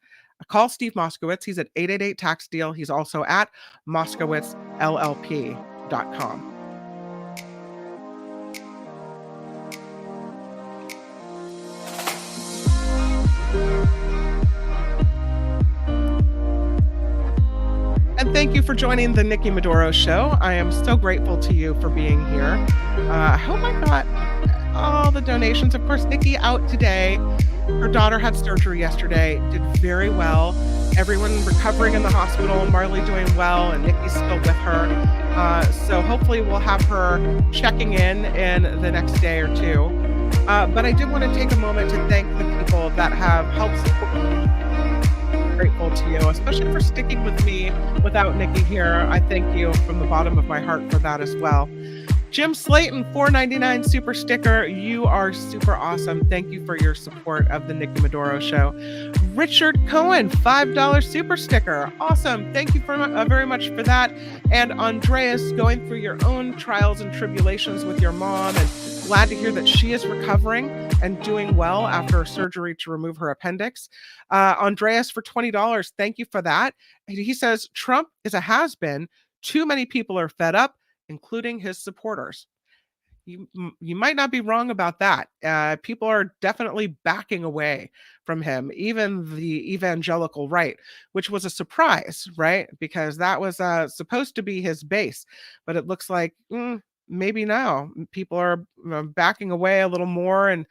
call Steve Moskowitz. He's at 888-TAX-DEAL. He's also at moskowitzllp.com. And thank you for joining the Nikki Medoro Show. I am so grateful to you for being here. I hope I got all the donations. Of course, Nikki out today. Her daughter had surgery yesterday, did very well. Everyone recovering in the hospital, Marley doing well, and Nikki's still with her. So hopefully we'll have her checking in the next day or two. But I did want to take a moment to thank the people that have helped support me. Grateful to you, especially for sticking with me without Nikki here. I thank you from the bottom of my heart for that as well. Jim Slayton, $4.99 super sticker. You are super awesome. Thank you for your support of the Nikki Medoro Show. Richard Cohen, $5 super sticker. Awesome. Thank you very much for that. And Andreas, going through your own trials and tribulations with your mom, and glad to hear that she is recovering and doing well after surgery to remove her appendix. Andreas for $20. Thank you for that. He says, Trump is a has-been. Too many people are fed up, including his supporters. You might not be wrong about that. People are definitely backing away from him, even the evangelical right, which was a surprise, right? Because that was supposed to be his base, but it looks like maybe now people are backing away a little more and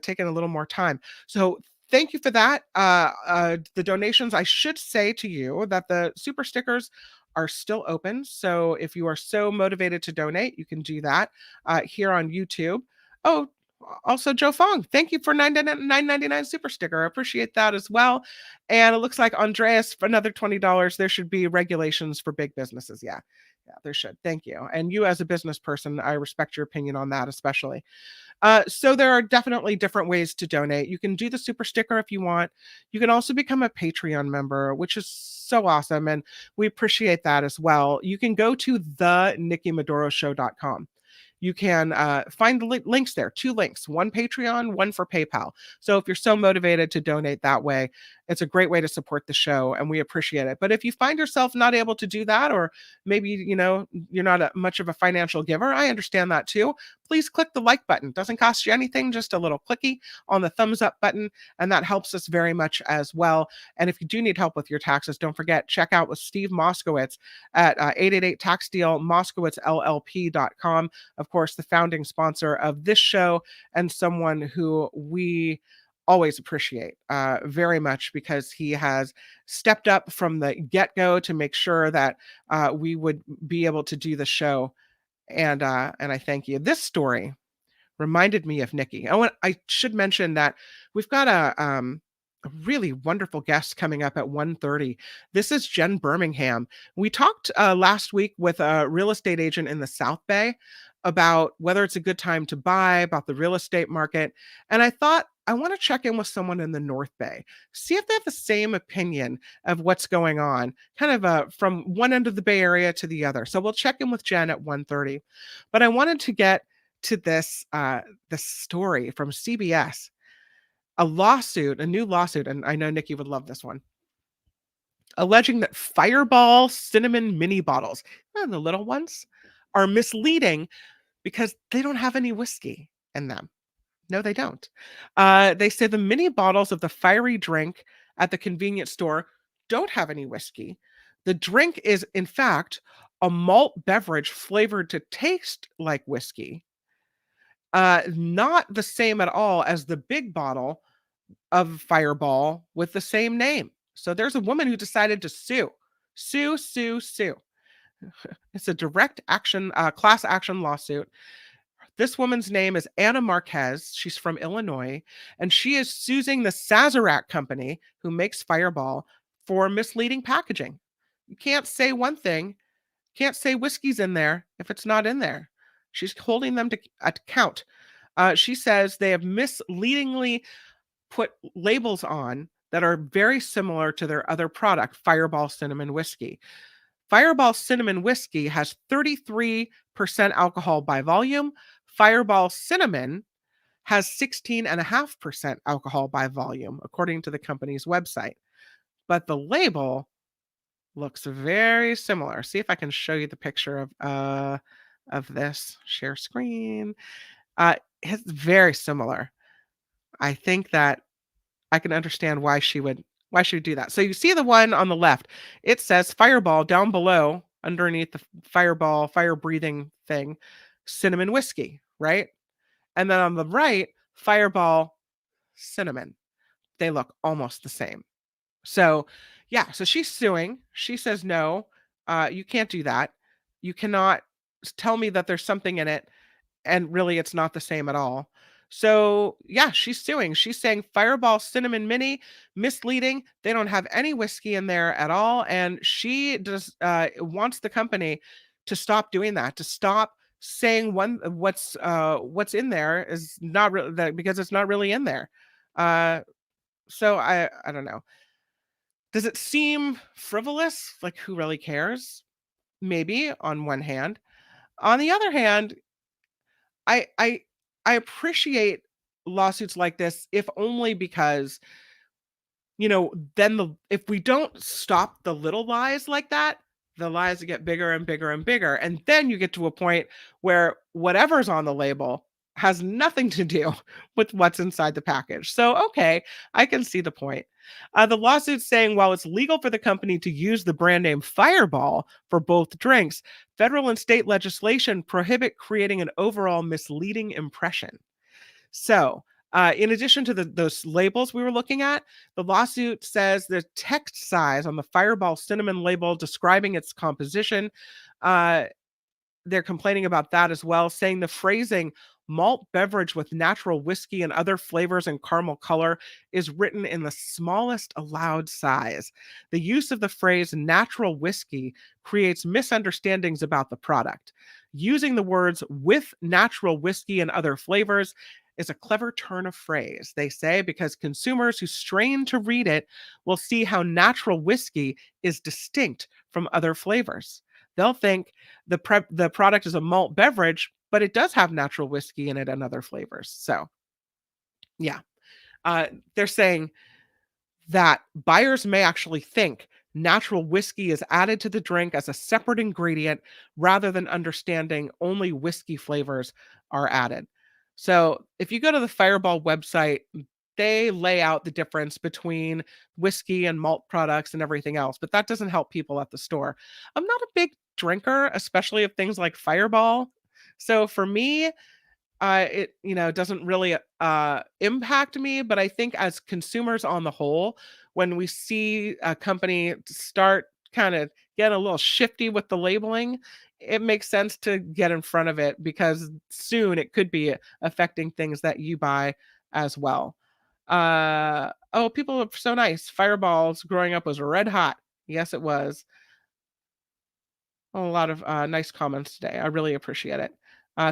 taking a little more time. So thank you for that. The donations, I should say to you that the super stickers are still open. So if you are so motivated to donate, you can do that here on YouTube. Oh, also Joe Fong, thank you for $9.99 super sticker. I appreciate that as well. And it looks like Andreas for another $20. There should be regulations for big businesses. Yeah, there should. Thank you. And you as a business person, I respect your opinion on that, especially. So there are definitely different ways to donate. You can do the super sticker if you want. You can also become a Patreon member, which is so awesome. And we appreciate that as well. You can go to theNikkiMedoroShow.com. You can find the links there, 2 links, one Patreon, one for PayPal. So if you're so motivated to donate that way, it's a great way to support the show and we appreciate it. But if you find yourself not able to do that, or maybe, you're not much of a financial giver, I understand that too. Please click the like button. Doesn't cost you anything, just a little clicky on the thumbs up button. And that helps us very much as well. And if you do need help with your taxes, don't forget, check out with Steve Moskowitz at 888 Tax Deal, MoskowitzLLP.com. Of course, the founding sponsor of this show and someone who we always appreciate very much, because he has stepped up from the get-go to make sure that we would be able to do the show. And I thank you. This story reminded me of Nikki. I should mention that we've got a really wonderful guest coming up at 1:30. This is Jen Birmingham. We talked last week with a real estate agent in the South Bay about whether it's a good time to buy, about the real estate market. And I thought, I want to check in with someone in the North Bay, see if they have the same opinion of what's going on, kind of from one end of the Bay Area to the other. So we'll check in with Jen at 1:30. But I wanted to get to this story from CBS, a new lawsuit, and I know Nikki would love this one, alleging that Fireball cinnamon mini bottles, the little ones, are misleading because they don't have any whiskey in them. No, they don't. They say the mini bottles of the fiery drink at the convenience store don't have any whiskey. The drink is, in fact, a malt beverage flavored to taste like whiskey. Not the same at all as the big bottle of Fireball with the same name. So there's a woman who decided to sue. It's a direct action, class action lawsuit. This woman's name is Anna Marquez. She's from Illinois, and she is suing the Sazerac company who makes Fireball for misleading packaging. You can't say one thing, can't say whiskey's in there if it's not in there. She's holding them to account. She says they have misleadingly put labels on that are very similar to their other product, Fireball Cinnamon Whiskey. Fireball Cinnamon Whiskey has 33% alcohol by volume. Fireball Cinnamon has 16.5% alcohol by volume, according to the company's website. But the label looks very similar. See if I can show you the picture of this. Share screen. It's very similar. I think that I can understand why she would do that. So you see the one on the left, it says Fireball down below, underneath the Fireball, fire breathing thing, cinnamon whiskey, right? And then on the right, Fireball cinnamon. They look almost the same. So yeah, so she's suing. She says, no, you can't do that. You cannot tell me that there's something in it and really it's not the same at all. So yeah, she's suing. She's saying Fireball Cinnamon Mini, misleading. They don't have any whiskey in there at all. And she does wants the company to stop doing that, to stop saying what's in there is not really that, because it's not really in there. So I don't know. Does it seem frivolous? Like, who really cares? Maybe on one hand. On the other hand, I appreciate lawsuits like this, if only because, then if we don't stop the little lies like that, the lies get bigger and bigger and bigger. And then you get to a point where whatever's on the label has nothing to do with what's inside the package. So, okay, I can see the point. The lawsuit's saying while it's legal for the company to use the brand name Fireball for both drinks, federal and state legislation prohibit creating an overall misleading impression. So, in addition to those labels we were looking at, the lawsuit says the text size on the Fireball cinnamon label describing its composition, uh, they're complaining about that as well, saying the phrasing malt beverage with natural whiskey and other flavors and caramel color is written in the smallest allowed size. The use of the phrase natural whiskey creates misunderstandings about the product. Using the words with natural whiskey and other flavors is a clever turn of phrase, they say, because consumers who strain to read it will see how natural whiskey is distinct from other flavors. They'll think the product is a malt beverage, but it does have natural whiskey in it and other flavors. So, yeah, they're saying that buyers may actually think natural whiskey is added to the drink as a separate ingredient rather than understanding only whiskey flavors are added. So, if you go to the Fireball website, they lay out the difference between whiskey and malt products and everything else, but that doesn't help people at the store. I'm not a big drinker, especially of things like Fireball. So for me, it doesn't really impact me, but I think as consumers on the whole, when we see a company start kind of get a little shifty with the labeling, it makes sense to get in front of it because soon it could be affecting things that you buy as well. Oh, people are so nice. Fireballs growing up was red hot. Yes, it was. A lot of nice comments today. I really appreciate it.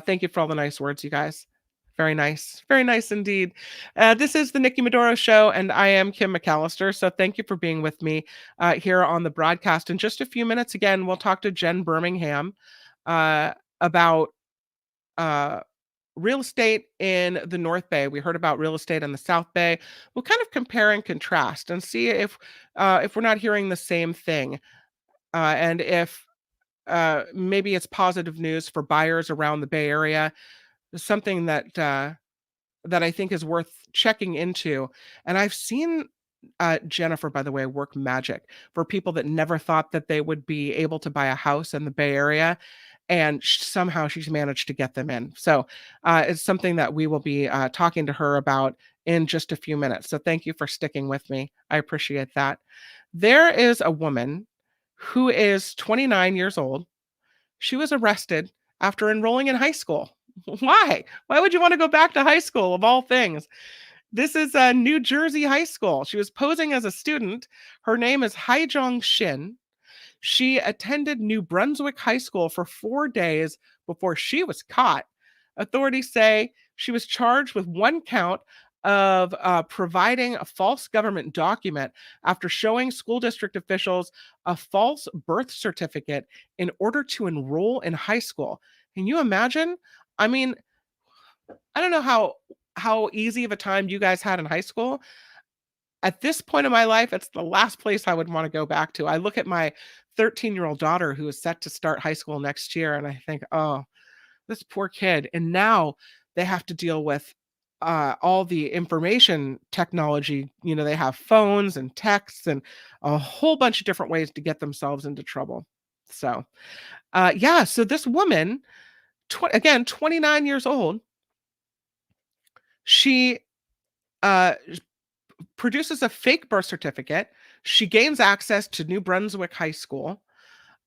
Thank you for all the nice words, you guys. Very nice. Very nice indeed. This is the Nikki Medoro Show, and I am Kim McAllister. So thank you for being with me here on the broadcast. In just a few minutes, again, we'll talk to Jen Birmingham about real estate in the North Bay. We heard about real estate in the South Bay. We'll kind of compare and contrast and see if we're not hearing the same thing, and if maybe it's positive news for buyers around the Bay Area. Something that that I think is worth checking into. And I've seen Jennifer, by the way, work magic for people that never thought that they would be able to buy a house in the Bay Area. And somehow she's managed to get them in. So it's something that we will be talking to her about in just a few minutes. So thank you for sticking with me. I appreciate that. There is a woman who is 29 years old. She was arrested after enrolling in high school. Why? Why would you want to go back to high school of all things? This is a New Jersey high school. She was posing as a student. Her name is Haijong Shin. She attended New Brunswick High School for 4 days before she was caught. Authorities say she was charged with one count of providing a false government document after showing school district officials a false birth certificate in order to enroll in high school. Can you imagine? I mean, I don't know how easy of a time you guys had in high school. At this point in my life, it's the last place I would want to go back to. I look at my 13-year-old daughter who is set to start high school next year, and I think, oh, this poor kid. And now they have to deal with all the information technology. They have phones and texts and a whole bunch of different ways to get themselves into trouble. So, yeah, so this woman, again, 29 years old, she produces a fake birth certificate. She gains access to New Brunswick High School.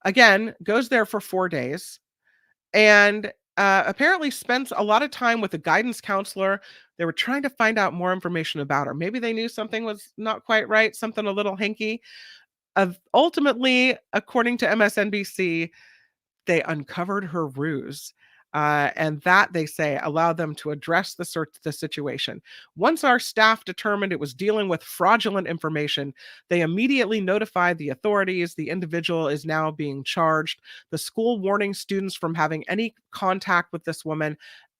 Again, goes there for 4 days and apparently spends a lot of time with a guidance counselor. They were trying to find out more information about her. Maybe they knew something was not quite right, something a little hinky. Ultimately, according to MSNBC, they uncovered her ruse. And that, they say, allowed them to address the situation. Once our staff determined it was dealing with fraudulent information, they immediately notified the authorities. The individual is now being charged. The school warning students from having any contact with this woman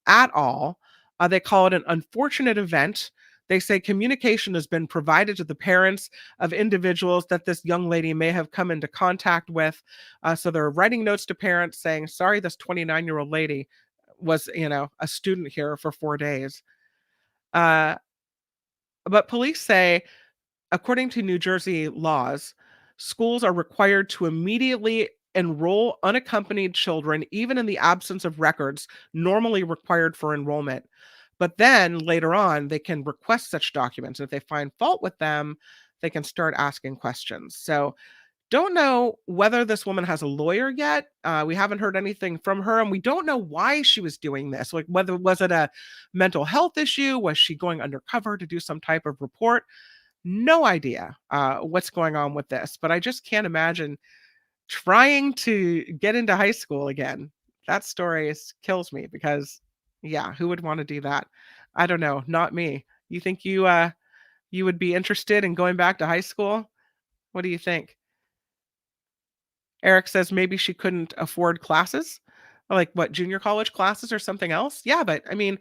at all. They call it an unfortunate event. They say communication has been provided to the parents of individuals that this young lady may have come into contact with. So they're writing notes to parents saying, sorry, this 29-year-old lady, was, a student here for 4 days. Uh, but police say, according to New Jersey laws, schools are required to immediately enroll unaccompanied children, even in the absence of records normally required for enrollment. But then later on, they can request such documents. If they find fault with them, they can start asking questions. So, don't know whether this woman has a lawyer yet. We haven't heard anything from her, and we don't know why she was doing this. Like, whether was it a mental health issue? Was she going undercover to do some type of report? No idea what's going on with this, but I just can't imagine trying to get into high school again. That story kills me because, yeah, who would want to do that? I don't know, not me. You think you would be interested in going back to high school? What do you think? Eric says maybe she couldn't afford classes, like what, junior college classes or something else. Yeah, but I mean,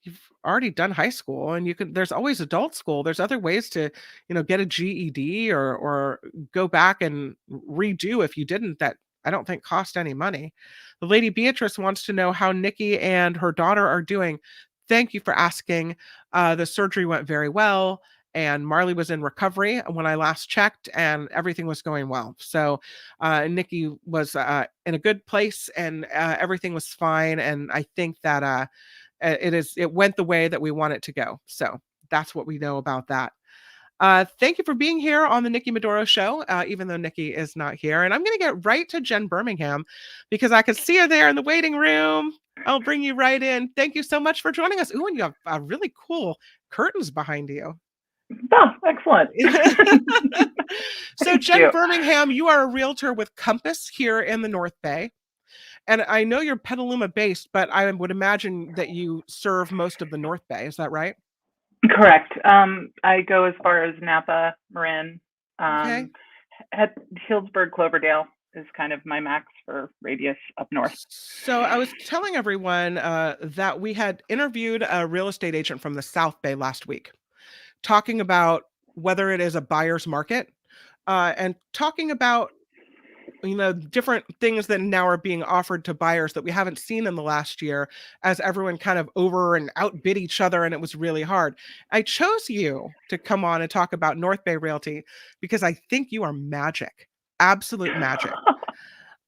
you've already done high school and there's always adult school. There's other ways to, get a GED or go back and redo if you didn't, that I don't think cost any money. The lady Beatrice wants to know how Nikki and her daughter are doing. Thank you for asking. The surgery went very well, and Marley was in recovery when I last checked, and everything was going well. So Nikki was in a good place, and everything was fine. And I think that it went the way that we want it to go. So that's what we know about that. Thank you for being here on the Nikki Medoro Show, even though Nikki is not here. And I'm going to get right to Jen Birmingham because I could see her there in the waiting room. I'll bring you right in. Thank you so much for joining us. Ooh, and you have really cool curtains behind you.
Oh, excellent.
So Jen Birmingham, you are a realtor with Compass here in the North Bay. And I know you're Petaluma based, but I would imagine that you serve most of the North Bay. Is that right?
Correct. I go as far as Napa, Marin,
Okay.
Healdsburg, Cloverdale is kind of my max for radius up north.
So I was telling everyone that we had interviewed a real estate agent from the South Bay last week, talking about whether it is a buyer's market and talking about different things that now are being offered to buyers that we haven't seen in the last year, as everyone kind of over and outbid each other, and it was really hard. I chose you to come on and talk about North Bay Realty because I think you are magic, absolute magic.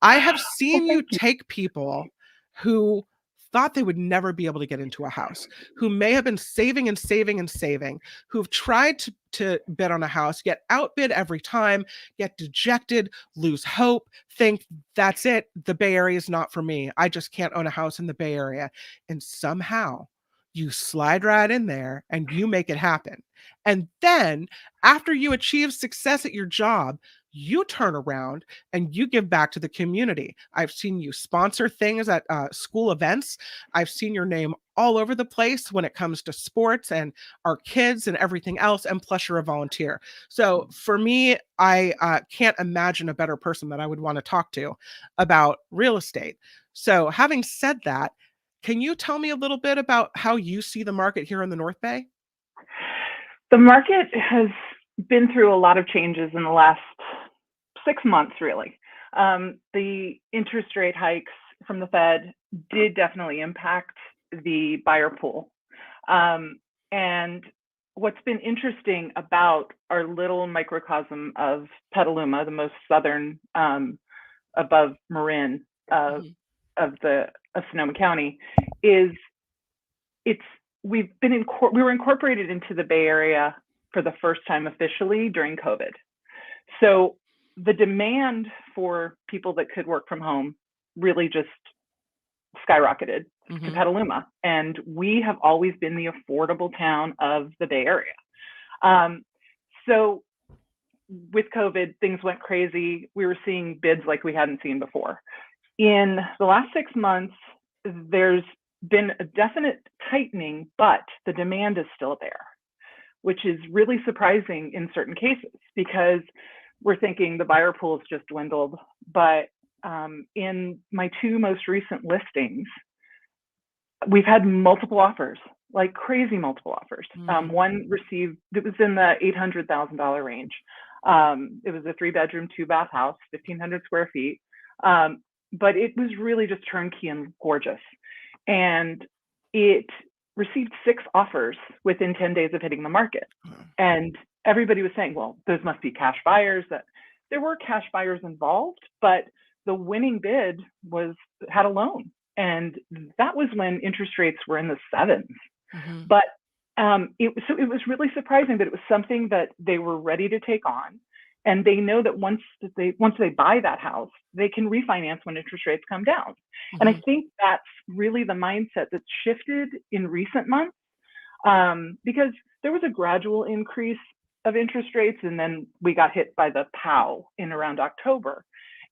I have seen you take people who thought they would never be able to get into a house, who may have been saving and saving and saving, who've tried to bid on a house, get outbid every time, get dejected, lose hope, think that's it. The Bay Area is not for me. I just can't own a house in the Bay Area. And somehow you slide right in there and you make it happen. And then after you achieve success at your job, you turn around and you give back to the community. I've seen you sponsor things at school events. I've seen your name all over the place when it comes to sports and our kids and everything else, and plus you're a volunteer. So for me, I can't imagine a better person that I would want to talk to about real estate. So having said that, can you tell me a little bit about how you see the market here in the North Bay?
The market has been through a lot of changes in the last 6 months, really. The interest rate hikes from the Fed did definitely impact the buyer pool. And what's been interesting about our little microcosm of Petaluma, the most southern above Marin of Sonoma County, is we were incorporated into the Bay Area for the first time officially during COVID. So the demand for people that could work from home really just skyrocketed to Petaluma. And we have always been the affordable town of the Bay Area. So with COVID, things went crazy. We were seeing bids like we hadn't seen before. In the last 6 months, there's been a definite tightening, but the demand is still there, which is really surprising in certain cases because we're thinking the buyer pool has just dwindled. But in my 2 most recent listings, we've had multiple offers, like crazy multiple offers. One received, it was in the $800,000 range. It was a 3-bedroom, 2-bath house, 1,500 square feet. But it was really just turnkey and gorgeous. and it received 6 offers within 10 days of hitting the market. And everybody was saying, well, those must be cash buyers. That there were cash buyers involved, but the winning bid had a loan. And that was when interest rates were in the 7s. But it was really surprising that it was something that they were ready to take on. And they know that once they buy that house, they can refinance when interest rates come down. And I think that's really the mindset that's shifted in recent months, because there was a gradual increase of interest rates, and then we got hit by the POW in around October.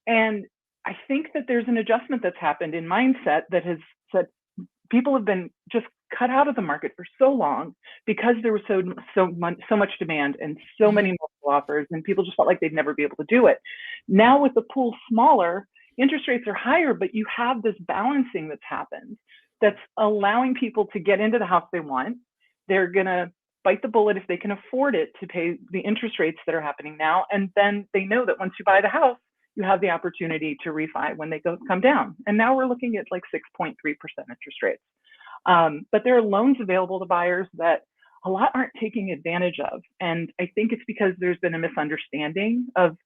And I think that there's an adjustment that's happened in mindset that has said people have been just cut out of the market for so long because there was so much demand and so many multiple offers, and people just felt like they'd never be able to do it. Now with the pool smaller, interest rates are higher, but you have this balancing that's happened that's allowing people to get into the house they want. They're gonna bite the bullet if they can afford it to pay the interest rates that are happening now, and then they know that once you buy the house, you have the opportunity to refi when they come down. And now we're looking at like 6.3% interest rates. But there are loans available to buyers that a lot aren't taking advantage of. And I think it's because there's been a misunderstanding of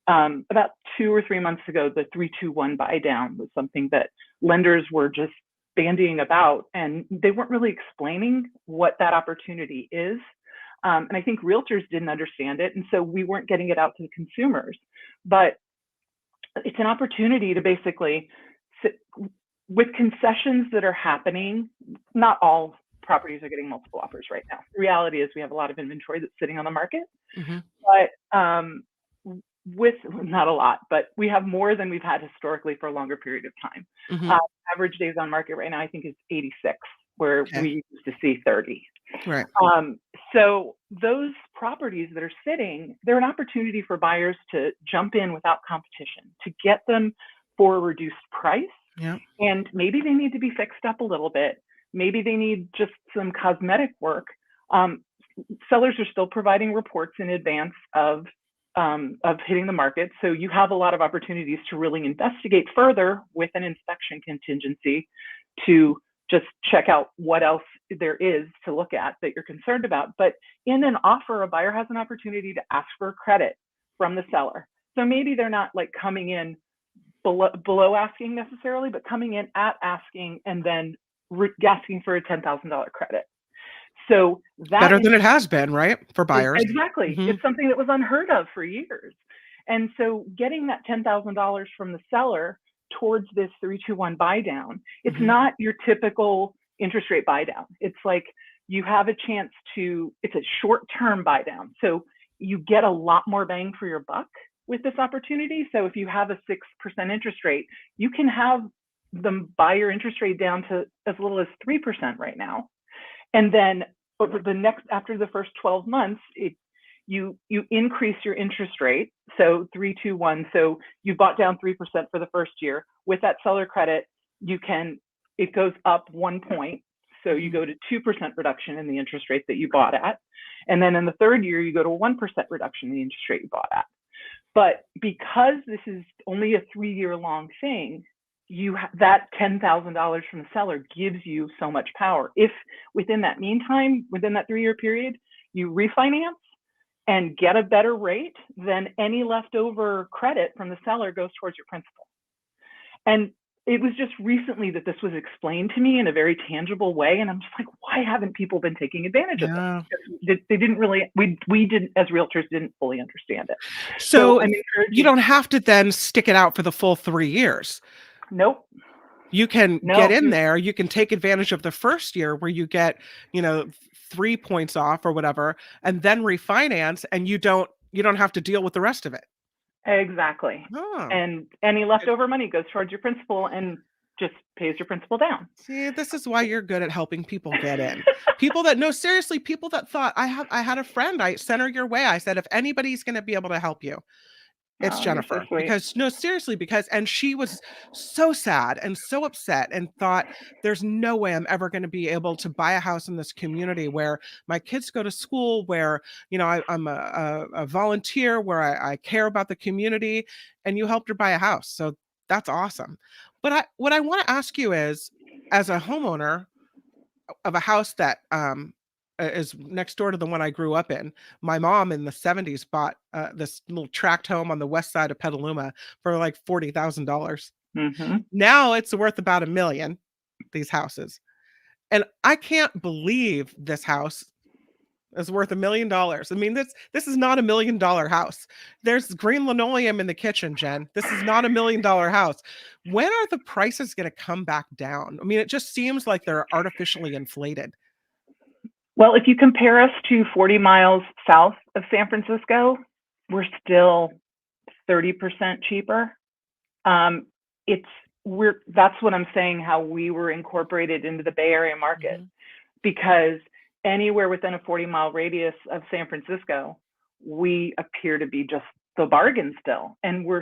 about 2 or 3 months ago, the 3-2-1 buy down was something that lenders were just bandying about, and they weren't really explaining what that opportunity is. And I think realtors didn't understand it. And so we weren't getting it out to the consumers. But it's an opportunity to basically with concessions that are happening. Not all properties are getting multiple offers right now. The reality is we have a lot of inventory that's sitting on the market, but with not a lot, but we have more than we've had historically for a longer period of time. Average days on market right now, I think, is 86, where we used to see 30.
Right.
So those properties that are sitting, they're an opportunity for buyers to jump in without competition, to get them for a reduced price.
Yeah.
And maybe they need to be fixed up a little bit. Maybe they need just some cosmetic work. Sellers are still providing reports in advance of hitting the market. So you have a lot of opportunities to really investigate further with an inspection contingency to just check out what else there is to look at that you're concerned about. But in an offer, a buyer has an opportunity to ask for credit from the seller. So maybe they're not like coming in below asking necessarily, but coming in at asking and then asking for a $10,000 credit. So that
better than it has been, right? For buyers.
Exactly. It's something that was unheard of for years. And so getting that $10,000 from the seller towards this 3-2-1 buy down, it's not your typical interest rate buy down. It's like you have a chance it's a short-term buy down. So you get a lot more bang for your buck with this opportunity. So if you have a 6% interest rate, you can have them buy your interest rate down to as little as 3% right now. And then after the first 12 months, you increase your interest rate. So 3-2-1. So you bought down 3% for the first year. With that seller credit, it goes up 1 point. So you go to 2% reduction in the interest rate that you bought at. And then in the third year, you go to 1% reduction in the interest rate you bought at. But because this is only a 3-year long thing, that $10,000 from the seller gives you so much power. If within that meantime, within that 3-year period, you refinance and get a better rate, then any leftover credit from the seller goes towards your principal. And it was just recently that this was explained to me in a very tangible way. And I'm just like, why haven't people been taking advantage of this? They didn't really, we didn't, as realtors, didn't fully understand it.
So you don't have to then stick it out for the full 3 years.
Nope.
You can get in there. You can take advantage of the first year where you get, 3 points off or whatever, and then refinance, and you don't have to deal with the rest of it.
Exactly.
Oh.
And any leftover money goes towards your principal and just pays your principal down.
See, this is why you're good at helping people get in. People that people that thought I had a friend, I sent her your way. I said, if anybody's going to be able to help you, it's Jennifer.
So
because and she was so sad and so upset and thought there's no way I'm ever going to be able to buy a house in this community where my kids go to school, where, I'm a volunteer, where I care about the community, and you helped her buy a house. So that's awesome. But what I want to ask you is, as a homeowner of a house that is next door to the one I grew up in. My mom in the 70s bought this little tract home on the west side of Petaluma for like $40,000.
Mm-hmm.
Now it's worth about $1 million, these houses. And I can't believe this house is worth $1 million. I mean, this is not $1 million house. There's green linoleum in the kitchen, Jen. This is not $1 million house. When are the prices going to come back down? I mean, it just seems like they're artificially inflated.
Well, if you compare us to 40 miles south of San Francisco, we're still 30% cheaper. That's what I'm saying, how we were incorporated into the Bay Area market, because anywhere within a 40-mile radius of San Francisco, we appear to be just the bargain still. And we're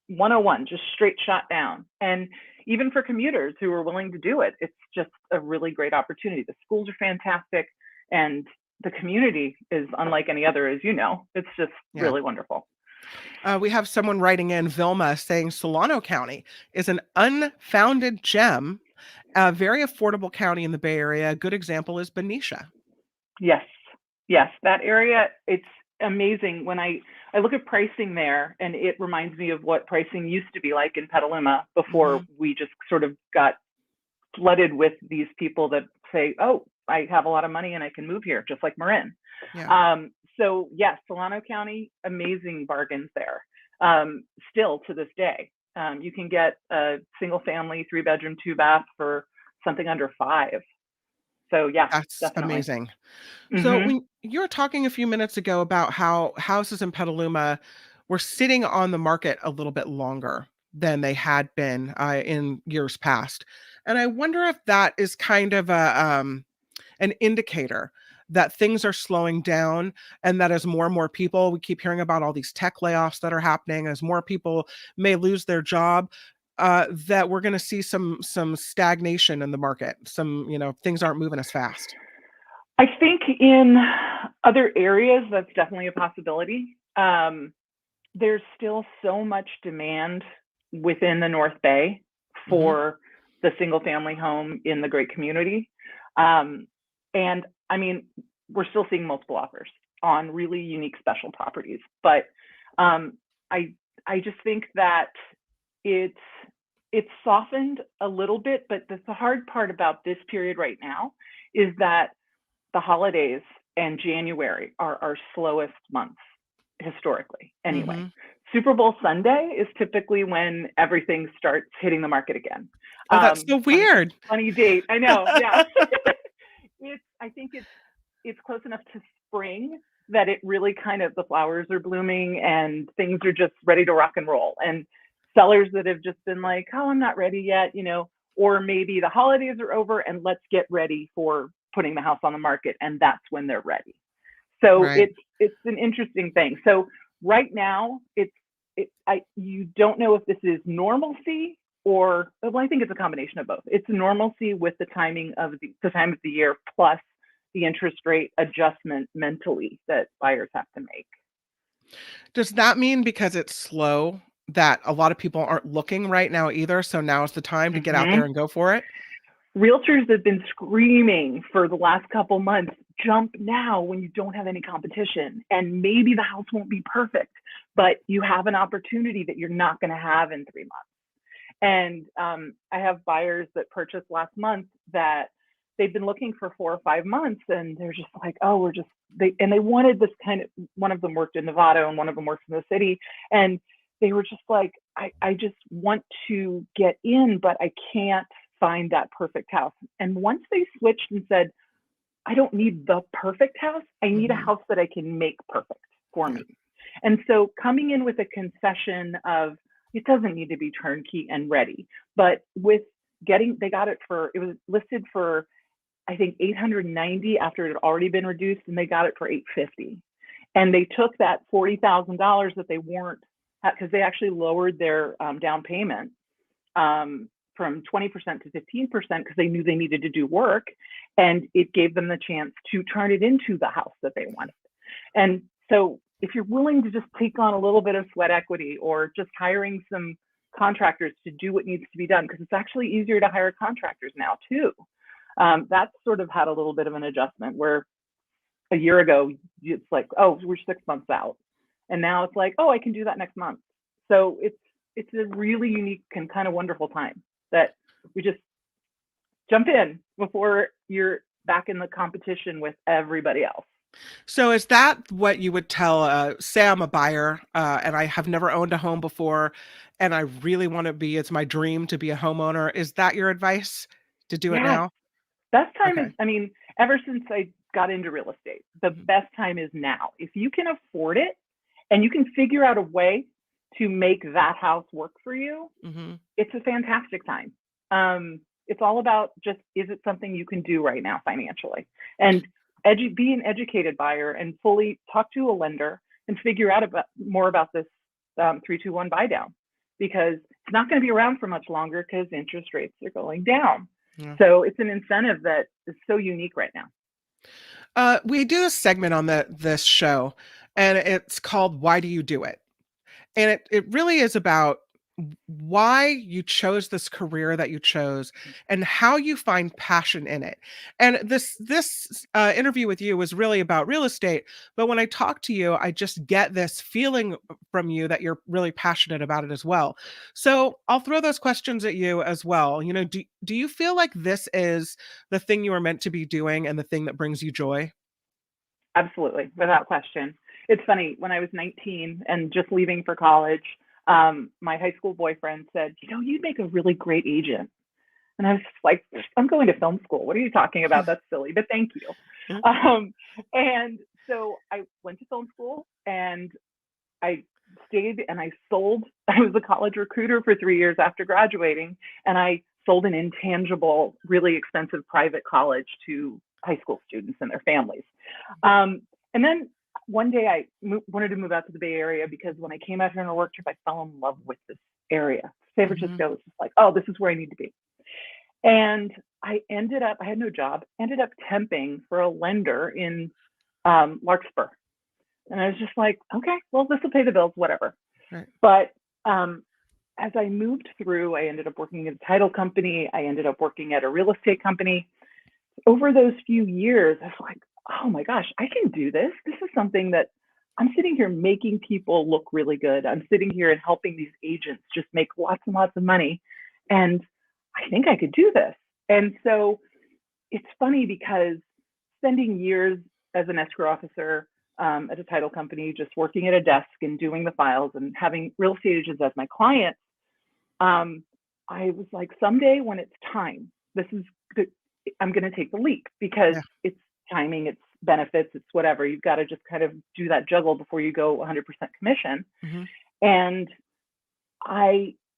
101, just straight shot down. And even for commuters who are willing to do it, it's just a really great opportunity. The schools are fantastic, and the community is unlike any other, as you know. It's just really wonderful.
We have someone writing in, Vilma, saying Solano County is an unfounded gem, a very affordable county in the Bay Area. A good example is Benicia.
Yes, that area, it's amazing. When I look at pricing there, and it reminds me of what pricing used to be like in Petaluma before we just sort of got flooded with these people that say, oh, I have a lot of money and I can move here, just like Marin. So yes, Solano County, amazing bargains there. Still to this day, you can get a single family, 3-bedroom, 2-bath for something under $5. So yeah,
that's
definitely
amazing. So when you were talking a few minutes ago about how houses in Petaluma were sitting on the market a little bit longer than they had been in years past, and I wonder if that is kind of an indicator that things are slowing down, and that as more and more people, we keep hearing about all these tech layoffs that are happening, as more people may lose their job, that we're going to see some stagnation in the market. Things aren't moving as fast.
I think in other areas, that's definitely a possibility. There's still so much demand within the North Bay for the single family home in the great community. And I mean, we're still seeing multiple offers on really unique special properties, but I just think that it's softened a little bit. But the hard part about this period right now is that the holidays and January are our slowest months historically. Anyway, Super Bowl Sunday is typically when everything starts hitting the market again.
Oh, that's so weird.
Funny date, I know. Yeah. I think it's close enough to spring that it really kind of, the flowers are blooming and things are just ready to rock and roll. And sellers that have just been like, oh, I'm not ready yet, or maybe the holidays are over and let's get ready for putting the house on the market, and that's when they're ready. So it's an interesting thing. So right now, you don't know if this is normalcy or, well, I think it's a combination of both. It's normalcy with the timing of the time of the year, plus the interest rate adjustment mentally that buyers have to make.
Does that mean because it's slow that a lot of people aren't looking right now either? So now is the time to get out there and go for it?
Realtors have been screaming for the last couple months, jump now when you don't have any competition. And maybe the house won't be perfect, but you have an opportunity that you're not going to have in 3 months. And I have buyers that purchased last month that they've been looking for 4 or 5 months, and they're just like, oh, they wanted this kind of, one of them worked in Nevada and one of them works in the city. And they were just like, I just want to get in, but I can't find that perfect house. And once they switched and said, I don't need the perfect house, I need a house that I can make perfect for me. And so coming in with a concession of, it doesn't need to be turnkey and ready, but with they got it it was listed for, I think, $890 after it had already been reduced, and they got it for $850. And they took that $40,000 that they weren't, because they actually lowered their down payment from 20% to 15% because they knew they needed to do work, and it gave them the chance to turn it into the house that they wanted. And so if you're willing to just take on a little bit of sweat equity or just hiring some contractors to do what needs to be done, because it's actually easier to hire contractors now too. That's sort of had a little bit of an adjustment, where a year ago it's like, oh, we're 6 months out, and now it's like, oh, I can do that next month. So it's a really unique and kind of wonderful time that we just jump in before you're back in the competition with everybody else.
So is that what you would tell, say I'm a buyer, and I have never owned a home before, and I really want to be, it's my dream to be a homeowner. Is that your advice, to do it
Yeah,
now?
best time is,
Okay.
I mean, ever since I got into real estate, the best time is now. If you can afford it and you can figure out a way to make that house work for you,
Mm-hmm.
it's a fantastic time. It's all about just, is it something you can do right now financially? And be an educated buyer and fully talk to a lender and figure out more about this 3-2-1 buy down, because it's not going to be around for much longer because interest rates are going down.
Yeah.
So it's an incentive that is so unique right now.
We do a segment on this show, and it's called "Why Do You Do It?" And it really is about why you chose this career that you chose and how you find passion in it. And this interview with you was really about real estate, but when I talk to you, I just get this feeling from you that you're really passionate about it as well. So I'll throw those questions at you as well. You know, do you feel like this is the thing you were meant to be doing and the thing that brings you joy?
Absolutely, without question. It's funny, when I was 19 and just leaving for college, my high school boyfriend said, you know, you'd make a really great agent. And I was like, I'm going to film school. What are you talking about? That's silly, but thank you. And so I went to film school, and I stayed and I sold. I was a college recruiter for 3 years after graduating, and I sold an intangible, really expensive private college to high school students and their families. And then one day I wanted to move out to the Bay Area, because when I came out here on a work trip, I fell in love with this area. San Francisco was just like, oh, this is where I need to be. And I had no job, ended up temping for a lender in Larkspur. And I was just like, okay, well, this will pay the bills, whatever.
Right.
But as I moved through, I ended up working at a title company. I ended up working at a real estate company. Over those few years, I was like, oh my gosh, I can do this. This is something that I'm sitting here making people look really good. I'm sitting here and helping these agents just make lots and lots of money. And I think I could do this. And so it's funny, because spending years as an escrow officer at a title company, just working at a desk and doing the files and having real estate agents as my clients, I was like, someday when it's time, I'm going to take the leap, because it's timing, it's benefits, it's whatever. You've got to just kind of do that juggle before you go 100% commission.
Mm-hmm.
And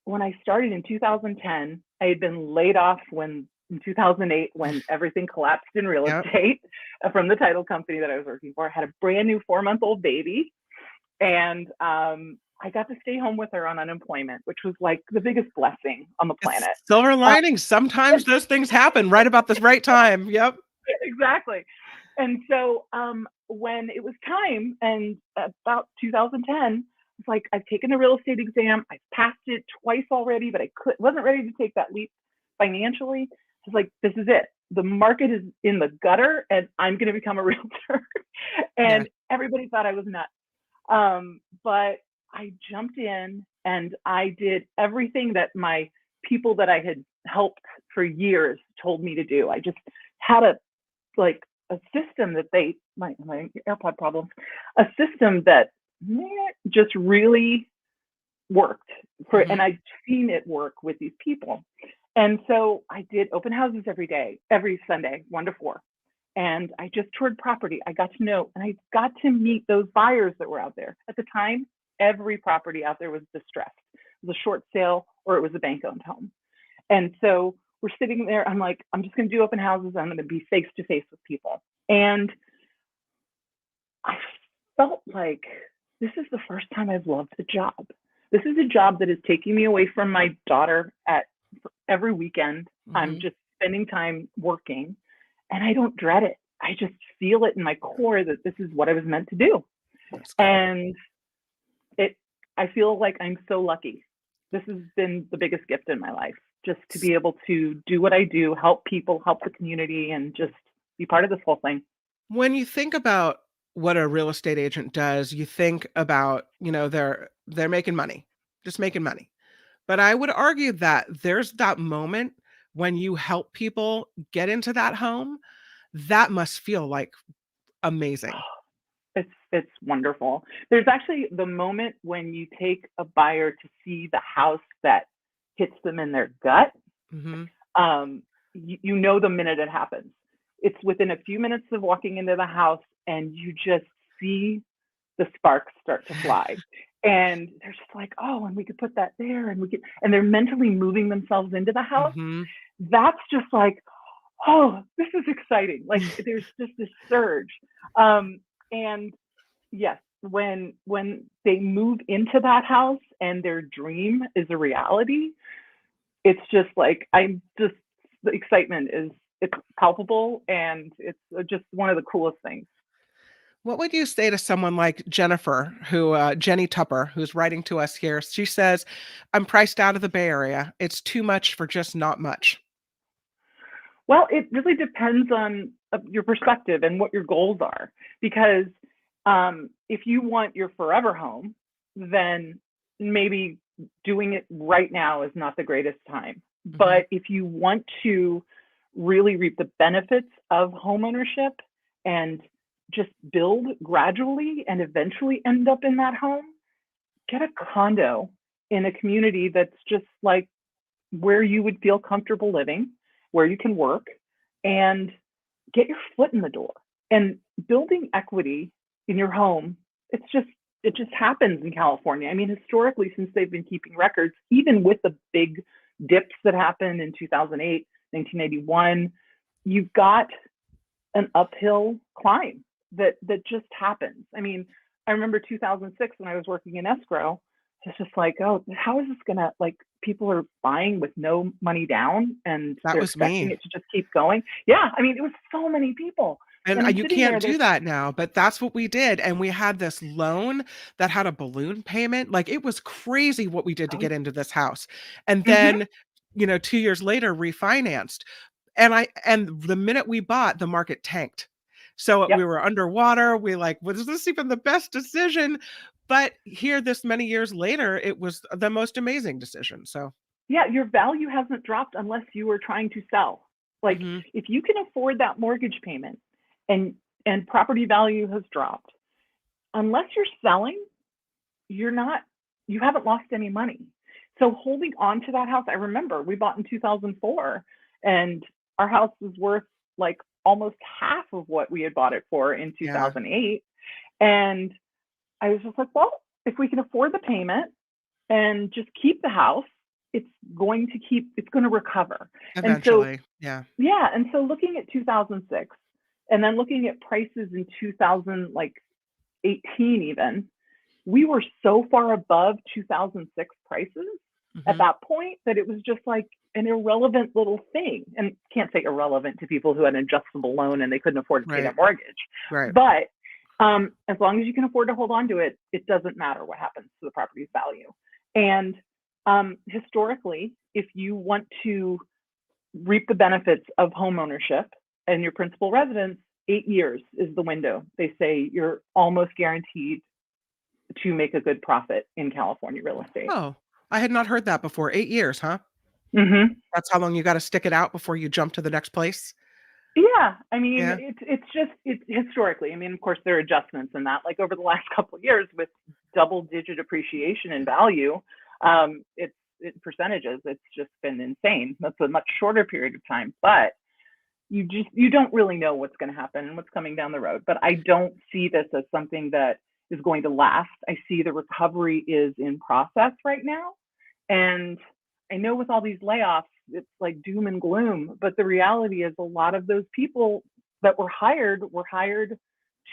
when I started in 2010, I had been laid off in 2008, when everything collapsed in real estate from the title company that I was working for. I had a brand new 4-month-old baby, and I got to stay home with her on unemployment, which was like the biggest blessing on the planet.
It's silver linings. Sometimes those things happen right about the right time. Yep.
Exactly. And so when it was time, and about 2010, it's like, I've taken the real estate exam. I've passed it twice already, but I wasn't ready to take that leap financially. It's like, this is it. The market is in the gutter, and I'm going to become a realtor. And everybody thought I was nuts. But I jumped in, and I did everything that my people that I had helped for years told me to do. I just had a system that my AirPod problems, a system that just really worked and I'd seen it work with these people. And so I did open houses every day, every Sunday, 1 to 4. And I just toured property. I got to know, and I got to meet those buyers that were out there. At the time, every property out there was distressed. It was a short sale, or it was a bank-owned home. And so we're sitting there. I'm like, I'm just going to do open houses. I'm going to be face to face with people. And I felt like this is the first time I've loved the job. This is a job that is taking me away from my daughter every weekend. I'm just spending time working, and I don't dread it. I just feel it in my core that this is what I was meant to do. And I feel like I'm so lucky this has been the biggest gift in my life, just to be able to do what I do, help people, help the community, and just be part of this whole thing.
When you think about what a real estate agent does, you think about, they're making money, just making money. But I would argue that there's that moment when you help people get into that home, that must feel like amazing.
It's wonderful. There's actually the moment when you take a buyer to see the house that hits them in their gut.
Mhm.
You know the minute it happens. It's within a few minutes of walking into the house, and you just see the sparks start to fly. And they're just like, oh, and we could put that there, and and they're mentally moving themselves into the house.
Mhm.
That's just like, oh, this is exciting. Like there's just this surge. And yes, when they move into that house and their dream is a reality, it's just like, the excitement it's palpable, and it's just one of the coolest things.
What would you say to someone like Jennifer, Jenny Tupper, who's writing to us here? She says, I'm priced out of the Bay Area. It's too much for just not much.
Well, it really depends on your perspective and what your goals are. Because if you want your forever home, then maybe doing it right now is not the greatest time.
Mhm.
But if you want to really reap the benefits of homeownership and just build gradually and eventually end up in that home, get a condo in a community that's just like where you would feel comfortable living, where you can work, and get your foot in the door. And building equity in your home, it just happens in California. I mean, historically, since they've been keeping records, even with the big dips that happened in 2008, 1981, you've got an uphill climb that just happens. I mean, I remember 2006 when I was working in escrow. It's just like, oh, how is this gonna, like, people are buying with no money down, and
That
they're
was
expecting
me.
it to just keep going. Yeah, I mean, it was so many people,
And
and I'm
you
sitting
can't
there.
do that now, but that's what we did. And we had this loan that had a balloon payment. Like it was crazy what we did to
Oh,
get into this house. And
mm-hmm,
then, 2 years later, refinanced. And the minute we bought, the market tanked. So we
yep,
were underwater. We like, was this even the best decision? But here, this many years later, it was the most amazing decision. So,
yeah. Your value hasn't dropped unless you are trying to sell. Like,
mhm,
if you can afford that mortgage payment, and property value has dropped, unless you're selling, you haven't lost any money. So holding on to that house, I remember we bought in 2004, and our house was worth like almost half of what we had bought it for in
yeah,
2008. And I was just like, well, if we can afford the payment and just keep the house, it's going to recover. And so,
eventually. Yeah.
yeah. And so looking at 2006, and then looking at prices in 2018 even, we were so far above 2006 prices at
Mhm.
that point that it was just like an irrelevant little thing. And can't say irrelevant to people who had an adjustable loan and they couldn't afford to pay their
Right.
mortgage.
Right.
But as long as you can afford to hold on to it, it doesn't matter what happens to the property's value. And historically, if you want to reap the benefits of homeownership and your principal residence, 8 years is the window. They say you're almost guaranteed to make a good profit in California real estate.
Oh, I had not heard that before. 8 years, huh?
Mm-hmm.
That's how long you gotta stick it out before you jump to the next place?
Yeah, I mean,
Yeah.
it's historically. I mean, of course, there are adjustments in that. Like over the last couple of years, with double-digit appreciation in value, it's percentages. It's just been insane. That's a much shorter period of time, but you don't really know what's going to happen and what's coming down the road. But I don't see this as something that is going to last. I see the recovery is in process right now, and I know with all these layoffs, it's like doom and gloom. But the reality is, a lot of those people that were hired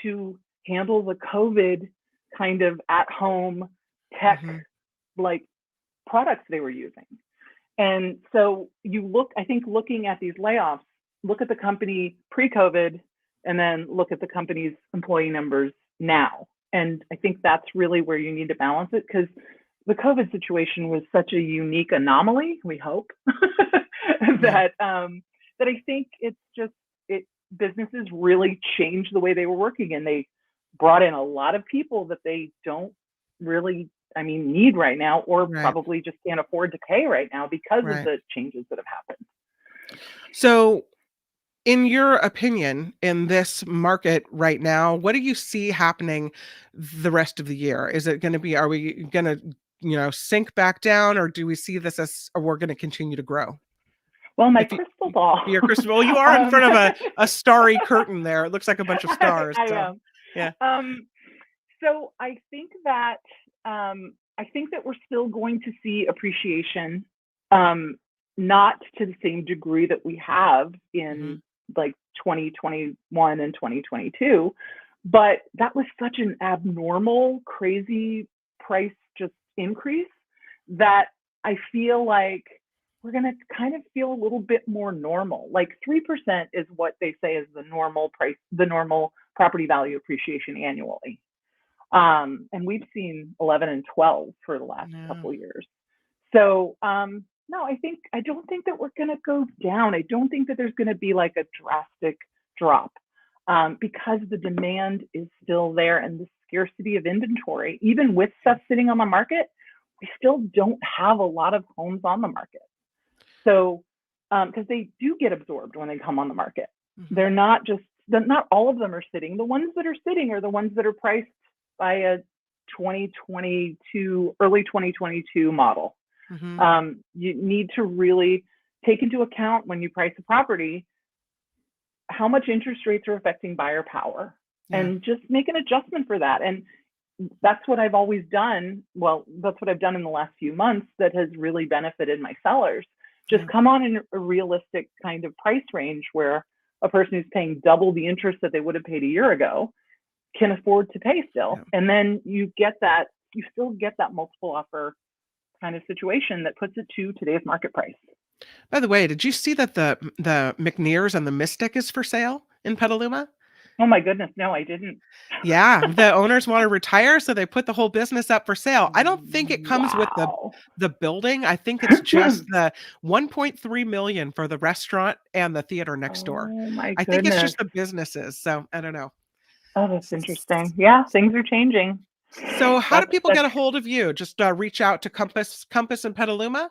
to handle the COVID kind of at-home tech
Mhm.
like products they were using. And so I think looking at these layoffs, look at the company pre-COVID, and then look at the company's employee numbers now. And I think that's really where you need to balance it, because the COVID situation was such a unique anomaly, we hope, that that I think businesses really changed the way they were working, and they brought in a lot of people that they don't really, need right now, or probably just can't afford to pay right now because of the changes that have happened.
So, in your opinion, in this market right now, what do you see happening the rest of the year? Is it going to be, are we going to, sink back down, or do we see this as, or we're going to continue to grow?
Well, crystal ball.
Your crystal ball. You are in front of a starry curtain there. It looks like a bunch of stars.
I am.
Yeah.
So I think that we're still going to see appreciation, not to the same degree that we have in like 2021 and 2022, but that was such an abnormal, crazy price just increase that I feel like we're going to kind of feel a little bit more normal. Like 3% is what they say is the normal price, the normal property value appreciation annually. And we've seen 11 and 12 for the last couple of years. So no, I don't think that we're going to go down. I don't think that there's going to be like a drastic drop, because the demand is still there, and the scarcity of inventory, even with stuff sitting on the market, we still don't have a lot of homes on the market. So, because they do get absorbed when they come on the market. They're not all of them are sitting. The ones that are sitting are the ones that are priced by a 2022, early 2022 model. You need to really take into account, when you price a property, how much interest rates are affecting buyer power, and just make an adjustment for that. And that's what I've always done. Well, that's what I've done in the last few months that has really benefited my sellers. Just come on in a realistic kind of price range where a person who's paying double the interest that they would have paid a year ago can afford to pay still. And then you still get that multiple offer kind of situation that puts it to today's market price.
By the way, did you see that the McNears and the Mystic is for sale in Petaluma?
Oh my goodness, no, I didn't.
Yeah, the owners want to retire, so they put the whole business up for sale. I don't think it comes with the building. I think it's just the $1.3 million for the restaurant and the theater next door.
Oh my goodness.
I think it's just the businesses. So I don't know.
Oh, that's interesting. Yeah, things are changing.
So how do people get a hold of you? Just reach out to Compass in Petaluma?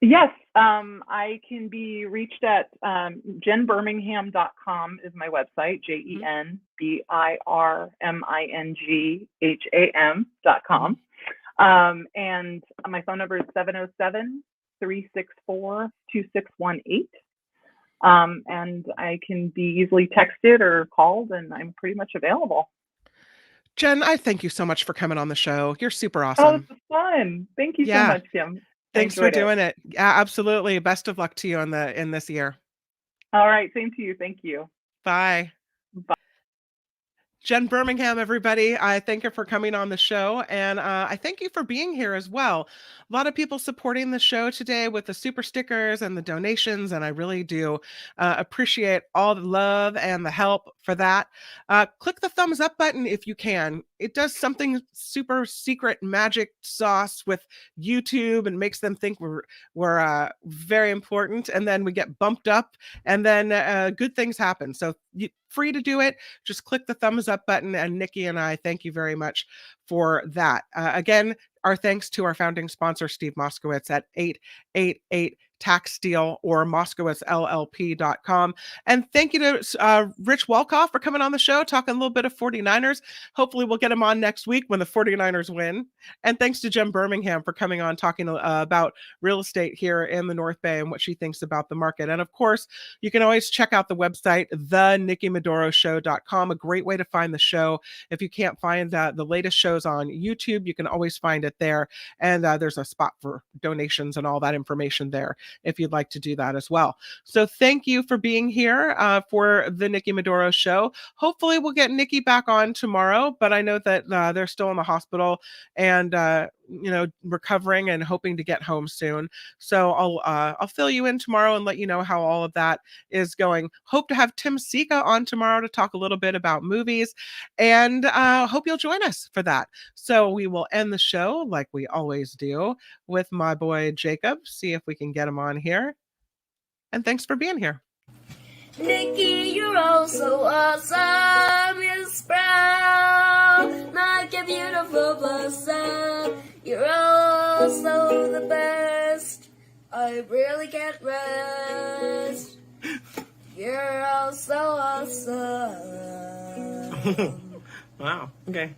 Yes, I can be reached at jenbirmingham.com is my website, JenBirmingham.com. And my phone number is 707-364-2618. And I can be easily texted or called, and I'm pretty much available.
Jen, I thank you so much for coming on the show. You're super
Oh,
awesome.
it's fun. Thank you so much, Kim.
Thanks for doing it. Yeah, absolutely. Best of luck to you in this year.
All right. Same to you. Thank you.
Bye.
Bye.
Jen Birmingham, everybody. I thank you for coming on the show, and I thank you for being here as well. A lot of people supporting the show today with the super stickers and the donations, and I really do appreciate all the love and the help for that. Click the thumbs up button if you can. It does something super secret magic sauce with YouTube and makes them think we're very important, and then we get bumped up, and then good things happen. So free to do it. Just click the thumbs up button, and Nikki and I thank you very much for that. Again, our thanks to our founding sponsor, Steve Moskowitz at 888 Tax Deal or MoskowitzLLP.com. And thank you to Rich Walcoff for coming on the show, talking a little bit of 49ers. Hopefully we'll get him on next week when the 49ers win. And thanks to Jen Birmingham for coming on, talking about real estate here in the North Bay and what she thinks about the market. And of course, you can always check out the website, thenikkimedoroshow.com, a great way to find the show. If you can't find the latest shows on YouTube, you can always find it there. And there's a spot for donations and all that information there, if you'd like to do that as well. So thank you for being here for the Nikki Medoro Show. Hopefully we'll get Nikki back on tomorrow, but I know that they're still in the hospital, and recovering and hoping to get home soon. So I'll fill you in tomorrow and let you know how all of that is going. Hope to have Tim Sika on tomorrow to talk a little bit about movies, and hope you'll join us for that. So we will end the show like we always do with my boy Jacob. See if we can get him on here. And thanks for being here.
Nikki, you're all so awesome. You're sprout like a beautiful blossom. You're all so the best. I really can't rest. You're all so awesome.
Wow. Okay.